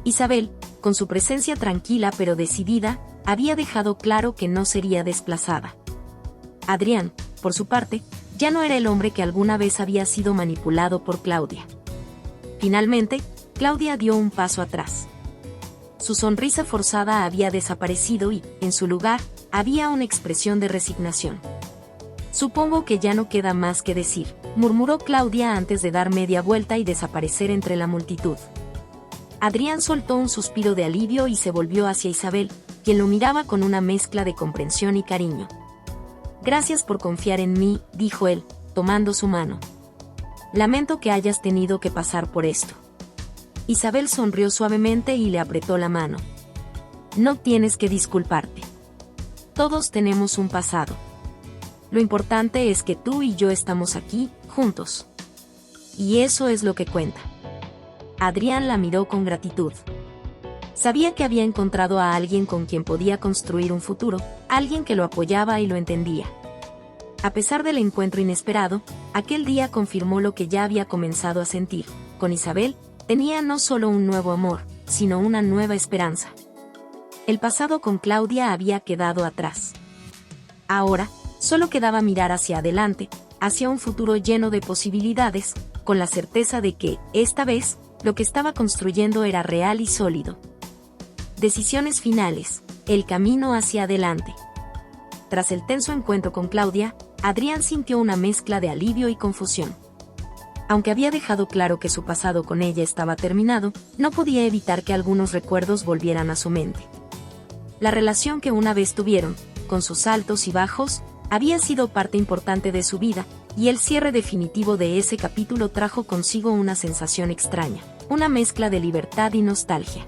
Isabel, con su presencia tranquila pero decidida, había dejado claro que no sería desplazada. Adrián, por su parte, ya no era el hombre que alguna vez había sido manipulado por Claudia. Finalmente, Claudia dio un paso atrás. Su sonrisa forzada había desaparecido y, en su lugar, había una expresión de resignación. «Supongo que ya no queda más que decir», murmuró Claudia antes de dar media vuelta y desaparecer entre la multitud. Adrián soltó un suspiro de alivio y se volvió hacia Isabel, quien lo miraba con una mezcla de comprensión y cariño. «Gracias por confiar en mí», dijo él, tomando su mano. «Lamento que hayas tenido que pasar por esto». Isabel sonrió suavemente y le apretó la mano. «No tienes que disculparte. Todos tenemos un pasado. Lo importante es que tú y yo estamos aquí, juntos. Y eso es lo que cuenta». Adrián la miró con gratitud. Sabía que había encontrado a alguien con quien podía construir un futuro, alguien que lo apoyaba y lo entendía. A pesar del encuentro inesperado, aquel día confirmó lo que ya había comenzado a sentir. Con Isabel, tenía no solo un nuevo amor, sino una nueva esperanza. El pasado con Claudia había quedado atrás. Ahora, solo quedaba mirar hacia adelante, hacia un futuro lleno de posibilidades, con la certeza de que, esta vez, lo que estaba construyendo era real y sólido. Decisiones finales, el camino hacia adelante. Tras el tenso encuentro con Claudia, Adrián sintió una mezcla de alivio y confusión. Aunque había dejado claro que su pasado con ella estaba terminado, no podía evitar que algunos recuerdos volvieran a su mente. La relación que una vez tuvieron, con sus altos y bajos, había sido parte importante de su vida, y el cierre definitivo de ese capítulo trajo consigo una sensación extraña, una mezcla de libertad y nostalgia.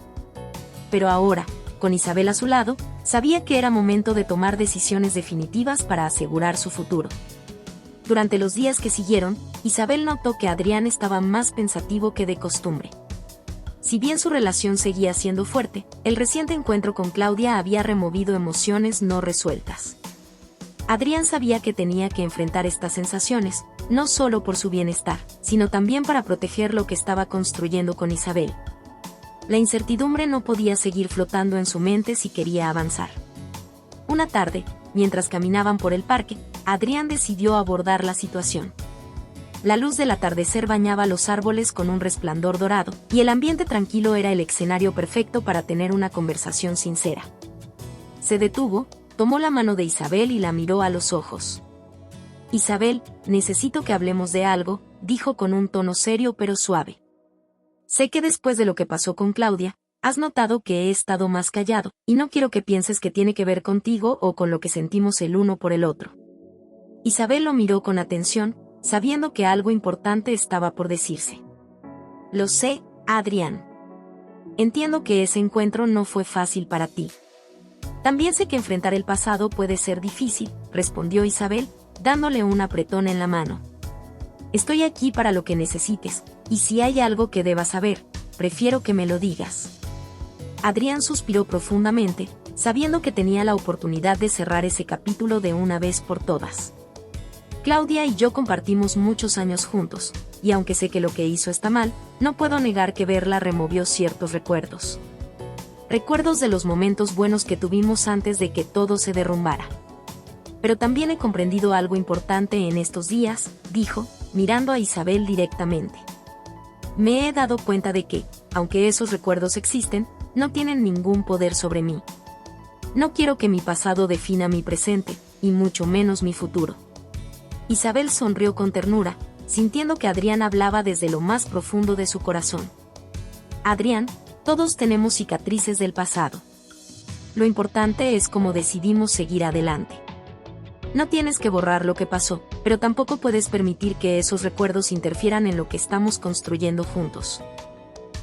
Pero ahora, con Isabel a su lado, sabía que era momento de tomar decisiones definitivas para asegurar su futuro. Durante los días que siguieron, Isabel notó que Adrián estaba más pensativo que de costumbre. Si bien su relación seguía siendo fuerte, el reciente encuentro con Claudia había removido emociones no resueltas. Adrián sabía que tenía que enfrentar estas sensaciones, no solo por su bienestar, sino también para proteger lo que estaba construyendo con Isabel. La incertidumbre no podía seguir flotando en su mente si quería avanzar. Una tarde, mientras caminaban por el parque, Adrián decidió abordar la situación. La luz del atardecer bañaba los árboles con un resplandor dorado, y el ambiente tranquilo era el escenario perfecto para tener una conversación sincera. Se detuvo, tomó la mano de Isabel y la miró a los ojos. «Isabel, necesito que hablemos de algo», dijo con un tono serio pero suave. «Sé que después de lo que pasó con Claudia, has notado que he estado más callado, y no quiero que pienses que tiene que ver contigo o con lo que sentimos el uno por el otro». Isabel lo miró con atención, sabiendo que algo importante estaba por decirse. «Lo sé, Adrián. Entiendo que ese encuentro no fue fácil para ti. También sé que enfrentar el pasado puede ser difícil», respondió Isabel, dándole un apretón en la mano. «Estoy aquí para lo que necesites, y si hay algo que debas saber, prefiero que me lo digas». Adrián suspiró profundamente, sabiendo que tenía la oportunidad de cerrar ese capítulo de una vez por todas. «Claudia y yo compartimos muchos años juntos, y aunque sé que lo que hizo está mal, no puedo negar que verla removió ciertos recuerdos. Recuerdos de los momentos buenos que tuvimos antes de que todo se derrumbara. Pero también he comprendido algo importante en estos días», dijo, mirando a Isabel directamente. «Me he dado cuenta de que, aunque esos recuerdos existen, no tienen ningún poder sobre mí. No quiero que mi pasado defina mi presente, y mucho menos mi futuro. Isabel sonrió con ternura, sintiendo que Adrián hablaba desde lo más profundo de su corazón. Adrián, todos tenemos cicatrices del pasado. Lo importante es cómo decidimos seguir adelante. No tienes que borrar lo que pasó, pero tampoco puedes permitir que esos recuerdos interfieran en lo que estamos construyendo juntos.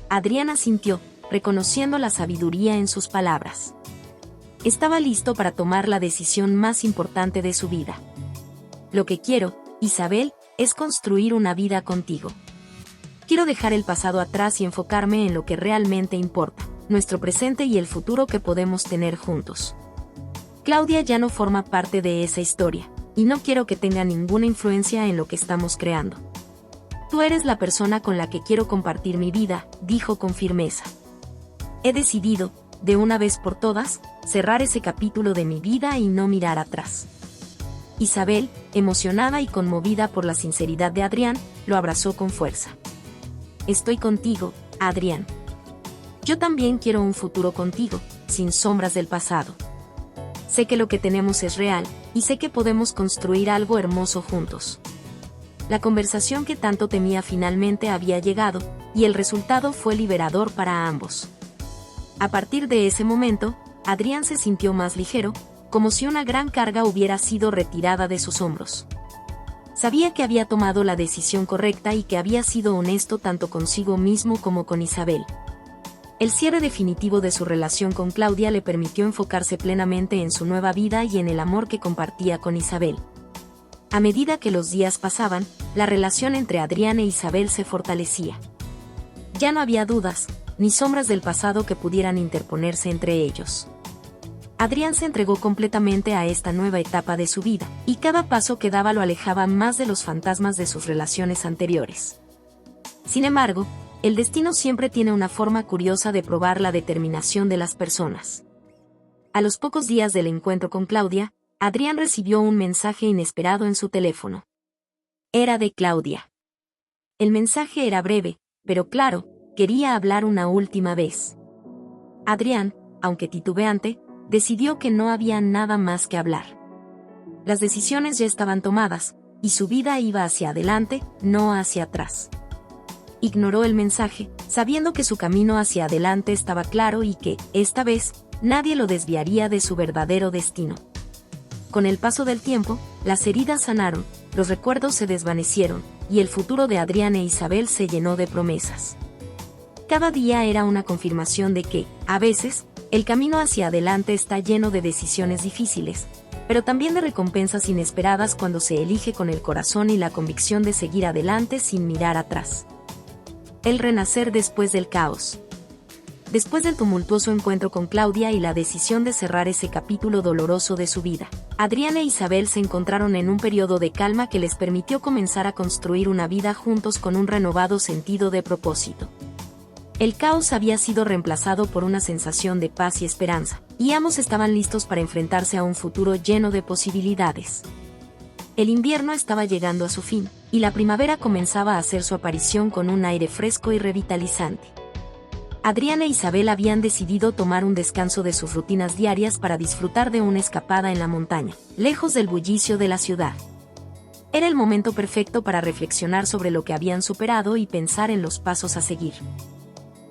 Adrián asintió, reconociendo la sabiduría en sus palabras. Estaba listo para tomar la decisión más importante de su vida. Lo que quiero, Isabel, es construir una vida contigo. Quiero dejar el pasado atrás y enfocarme en lo que realmente importa, nuestro presente y el futuro que podemos tener juntos. Claudia ya no forma parte de esa historia, y no quiero que tenga ninguna influencia en lo que estamos creando. Tú eres la persona con la que quiero compartir mi vida, dijo con firmeza. He decidido, de una vez por todas, cerrar ese capítulo de mi vida y no mirar atrás. Isabel, emocionada y conmovida por la sinceridad de Adrián, lo abrazó con fuerza. Estoy contigo, Adrián. Yo también quiero un futuro contigo, sin sombras del pasado. Sé que lo que tenemos es real, y sé que podemos construir algo hermoso juntos. La conversación que tanto temía finalmente había llegado, y el resultado fue liberador para ambos. A partir de ese momento, Adrián se sintió más ligero, como si una gran carga hubiera sido retirada de sus hombros. Sabía que había tomado la decisión correcta y que había sido honesto tanto consigo mismo como con Isabel. El cierre definitivo de su relación con Claudia le permitió enfocarse plenamente en su nueva vida y en el amor que compartía con Isabel. A medida que los días pasaban, la relación entre Adrián e Isabel se fortalecía. Ya no había dudas, ni sombras del pasado que pudieran interponerse entre ellos. Adrián se entregó completamente a esta nueva etapa de su vida, y cada paso que daba lo alejaba más de los fantasmas de sus relaciones anteriores. Sin embargo, el destino siempre tiene una forma curiosa de probar la determinación de las personas. A los pocos días del encuentro con Claudia, Adrián recibió un mensaje inesperado en su teléfono. Era de Claudia. El mensaje era breve, pero claro, quería hablar una última vez. Adrián, aunque titubeante, decidió que no había nada más que hablar. Las decisiones ya estaban tomadas, y su vida iba hacia adelante, no hacia atrás. Ignoró el mensaje, sabiendo que su camino hacia adelante estaba claro y que, esta vez, nadie lo desviaría de su verdadero destino. Con el paso del tiempo, las heridas sanaron, los recuerdos se desvanecieron, y el futuro de Adrián e Isabel se llenó de promesas. Cada día era una confirmación de que, a veces, el camino hacia adelante está lleno de decisiones difíciles, pero también de recompensas inesperadas cuando se elige con el corazón y la convicción de seguir adelante sin mirar atrás. El renacer después del caos. Después del tumultuoso encuentro con Claudia y la decisión de cerrar ese capítulo doloroso de su vida, Adrián e Isabel se encontraron en un periodo de calma que les permitió comenzar a construir una vida juntos con un renovado sentido de propósito. El caos había sido reemplazado por una sensación de paz y esperanza, y ambos estaban listos para enfrentarse a un futuro lleno de posibilidades. El invierno estaba llegando a su fin, y la primavera comenzaba a hacer su aparición con un aire fresco y revitalizante. Adrián e Isabel habían decidido tomar un descanso de sus rutinas diarias para disfrutar de una escapada en la montaña, lejos del bullicio de la ciudad. Era el momento perfecto para reflexionar sobre lo que habían superado y pensar en los pasos a seguir.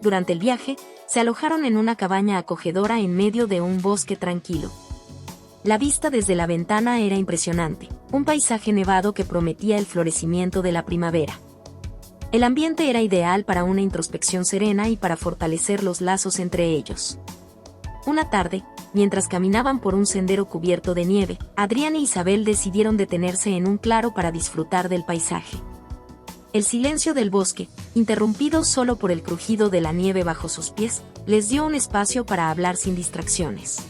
Durante el viaje, se alojaron en una cabaña acogedora en medio de un bosque tranquilo. La vista desde la ventana era impresionante, un paisaje nevado que prometía el florecimiento de la primavera. El ambiente era ideal para una introspección serena y para fortalecer los lazos entre ellos. Una tarde, mientras caminaban por un sendero cubierto de nieve, Adrián e Isabel decidieron detenerse en un claro para disfrutar del paisaje. El silencio del bosque, interrumpido solo por el crujido de la nieve bajo sus pies, les dio un espacio para hablar sin distracciones.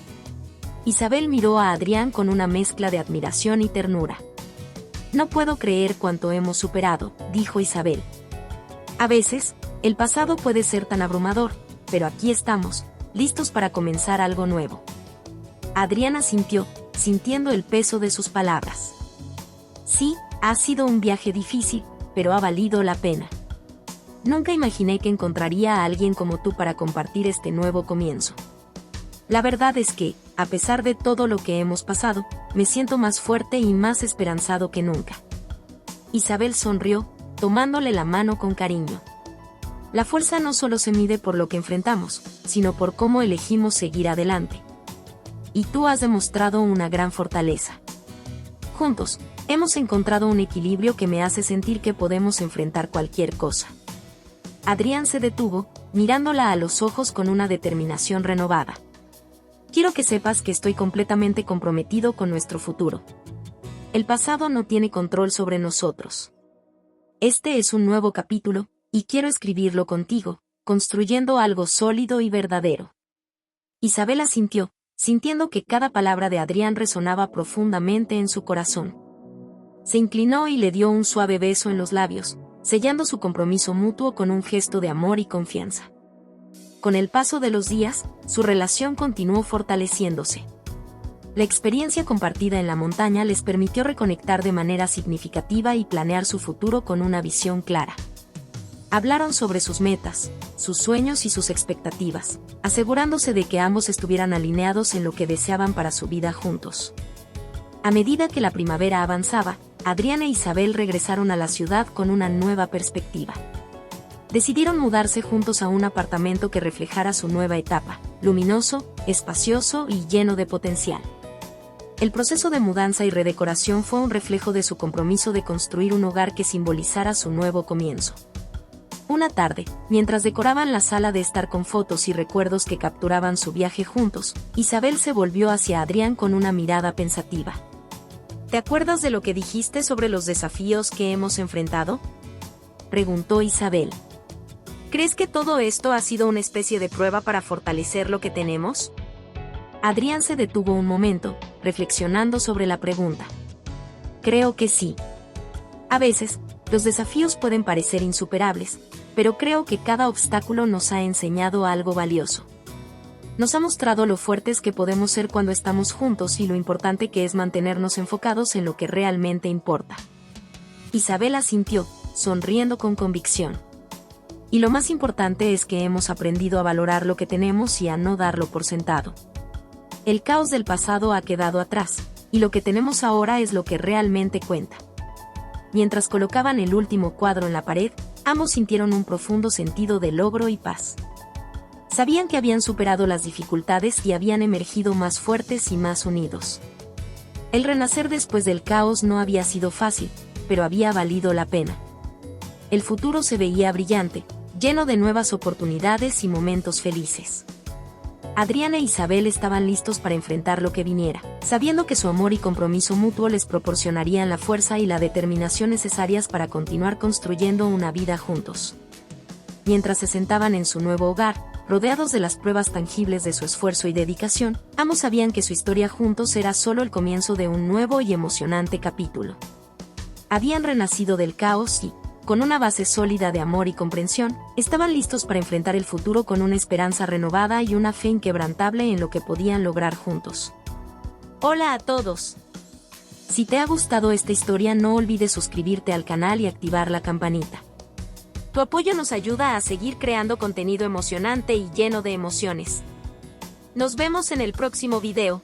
Isabel miró a Adrián con una mezcla de admiración y ternura. No puedo creer cuánto hemos superado, dijo Isabel. A veces, el pasado puede ser tan abrumador, pero aquí estamos, listos para comenzar algo nuevo. Adrián asintió, sintiendo el peso de sus palabras. Sí, ha sido un viaje difícil, pero ha valido la pena. Nunca imaginé que encontraría a alguien como tú para compartir este nuevo comienzo. La verdad es que, a pesar de todo lo que hemos pasado, me siento más fuerte y más esperanzado que nunca. Isabel sonrió, tomándole la mano con cariño. La fuerza no solo se mide por lo que enfrentamos, sino por cómo elegimos seguir adelante. Y tú has demostrado una gran fortaleza. Juntos, hemos encontrado un equilibrio que me hace sentir que podemos enfrentar cualquier cosa. Adrián se detuvo, mirándola a los ojos con una determinación renovada. Quiero que sepas que estoy completamente comprometido con nuestro futuro. El pasado no tiene control sobre nosotros. Este es un nuevo capítulo, y quiero escribirlo contigo, construyendo algo sólido y verdadero. Isabel asintió, sintiendo que cada palabra de Adrián resonaba profundamente en su corazón. Se inclinó y le dio un suave beso en los labios, sellando su compromiso mutuo con un gesto de amor y confianza. Con el paso de los días, su relación continuó fortaleciéndose. La experiencia compartida en la montaña les permitió reconectar de manera significativa y planear su futuro con una visión clara. Hablaron sobre sus metas, sus sueños y sus expectativas, asegurándose de que ambos estuvieran alineados en lo que deseaban para su vida juntos. A medida que la primavera avanzaba, Adrián e Isabel regresaron a la ciudad con una nueva perspectiva. Decidieron mudarse juntos a un apartamento que reflejara su nueva etapa, luminoso, espacioso y lleno de potencial. El proceso de mudanza y redecoración fue un reflejo de su compromiso de construir un hogar que simbolizara su nuevo comienzo. Una tarde, mientras decoraban la sala de estar con fotos y recuerdos que capturaban su viaje juntos, Isabel se volvió hacia Adrián con una mirada pensativa. ¿Te acuerdas de lo que dijiste sobre los desafíos que hemos enfrentado?, preguntó Isabel. ¿Crees que todo esto ha sido una especie de prueba para fortalecer lo que tenemos? Adrián se detuvo un momento, reflexionando sobre la pregunta. Creo que sí. A veces, los desafíos pueden parecer insuperables, pero creo que cada obstáculo nos ha enseñado algo valioso. Nos ha mostrado lo fuertes que podemos ser cuando estamos juntos y lo importante que es mantenernos enfocados en lo que realmente importa. Isabel asintió, sonriendo con convicción. Y lo más importante es que hemos aprendido a valorar lo que tenemos y a no darlo por sentado. El caos del pasado ha quedado atrás, y lo que tenemos ahora es lo que realmente cuenta. Mientras colocaban el último cuadro en la pared, ambos sintieron un profundo sentido de logro y paz. Sabían que habían superado las dificultades y habían emergido más fuertes y más unidos. El renacer después del caos no había sido fácil, pero había valido la pena. El futuro se veía brillante, lleno de nuevas oportunidades y momentos felices. Adrián e Isabel estaban listos para enfrentar lo que viniera, sabiendo que su amor y compromiso mutuo les proporcionarían la fuerza y la determinación necesarias para continuar construyendo una vida juntos. Mientras se sentaban en su nuevo hogar, rodeados de las pruebas tangibles de su esfuerzo y dedicación, ambos sabían que su historia juntos era solo el comienzo de un nuevo y emocionante capítulo. Habían renacido del caos y, con una base sólida de amor y comprensión, estaban listos para enfrentar el futuro con una esperanza renovada y una fe inquebrantable en lo que podían lograr juntos. Hola a todos. Si te ha gustado esta historia, no olvides suscribirte al canal y activar la campanita. Tu apoyo nos ayuda a seguir creando contenido emocionante y lleno de emociones. Nos vemos en el próximo video.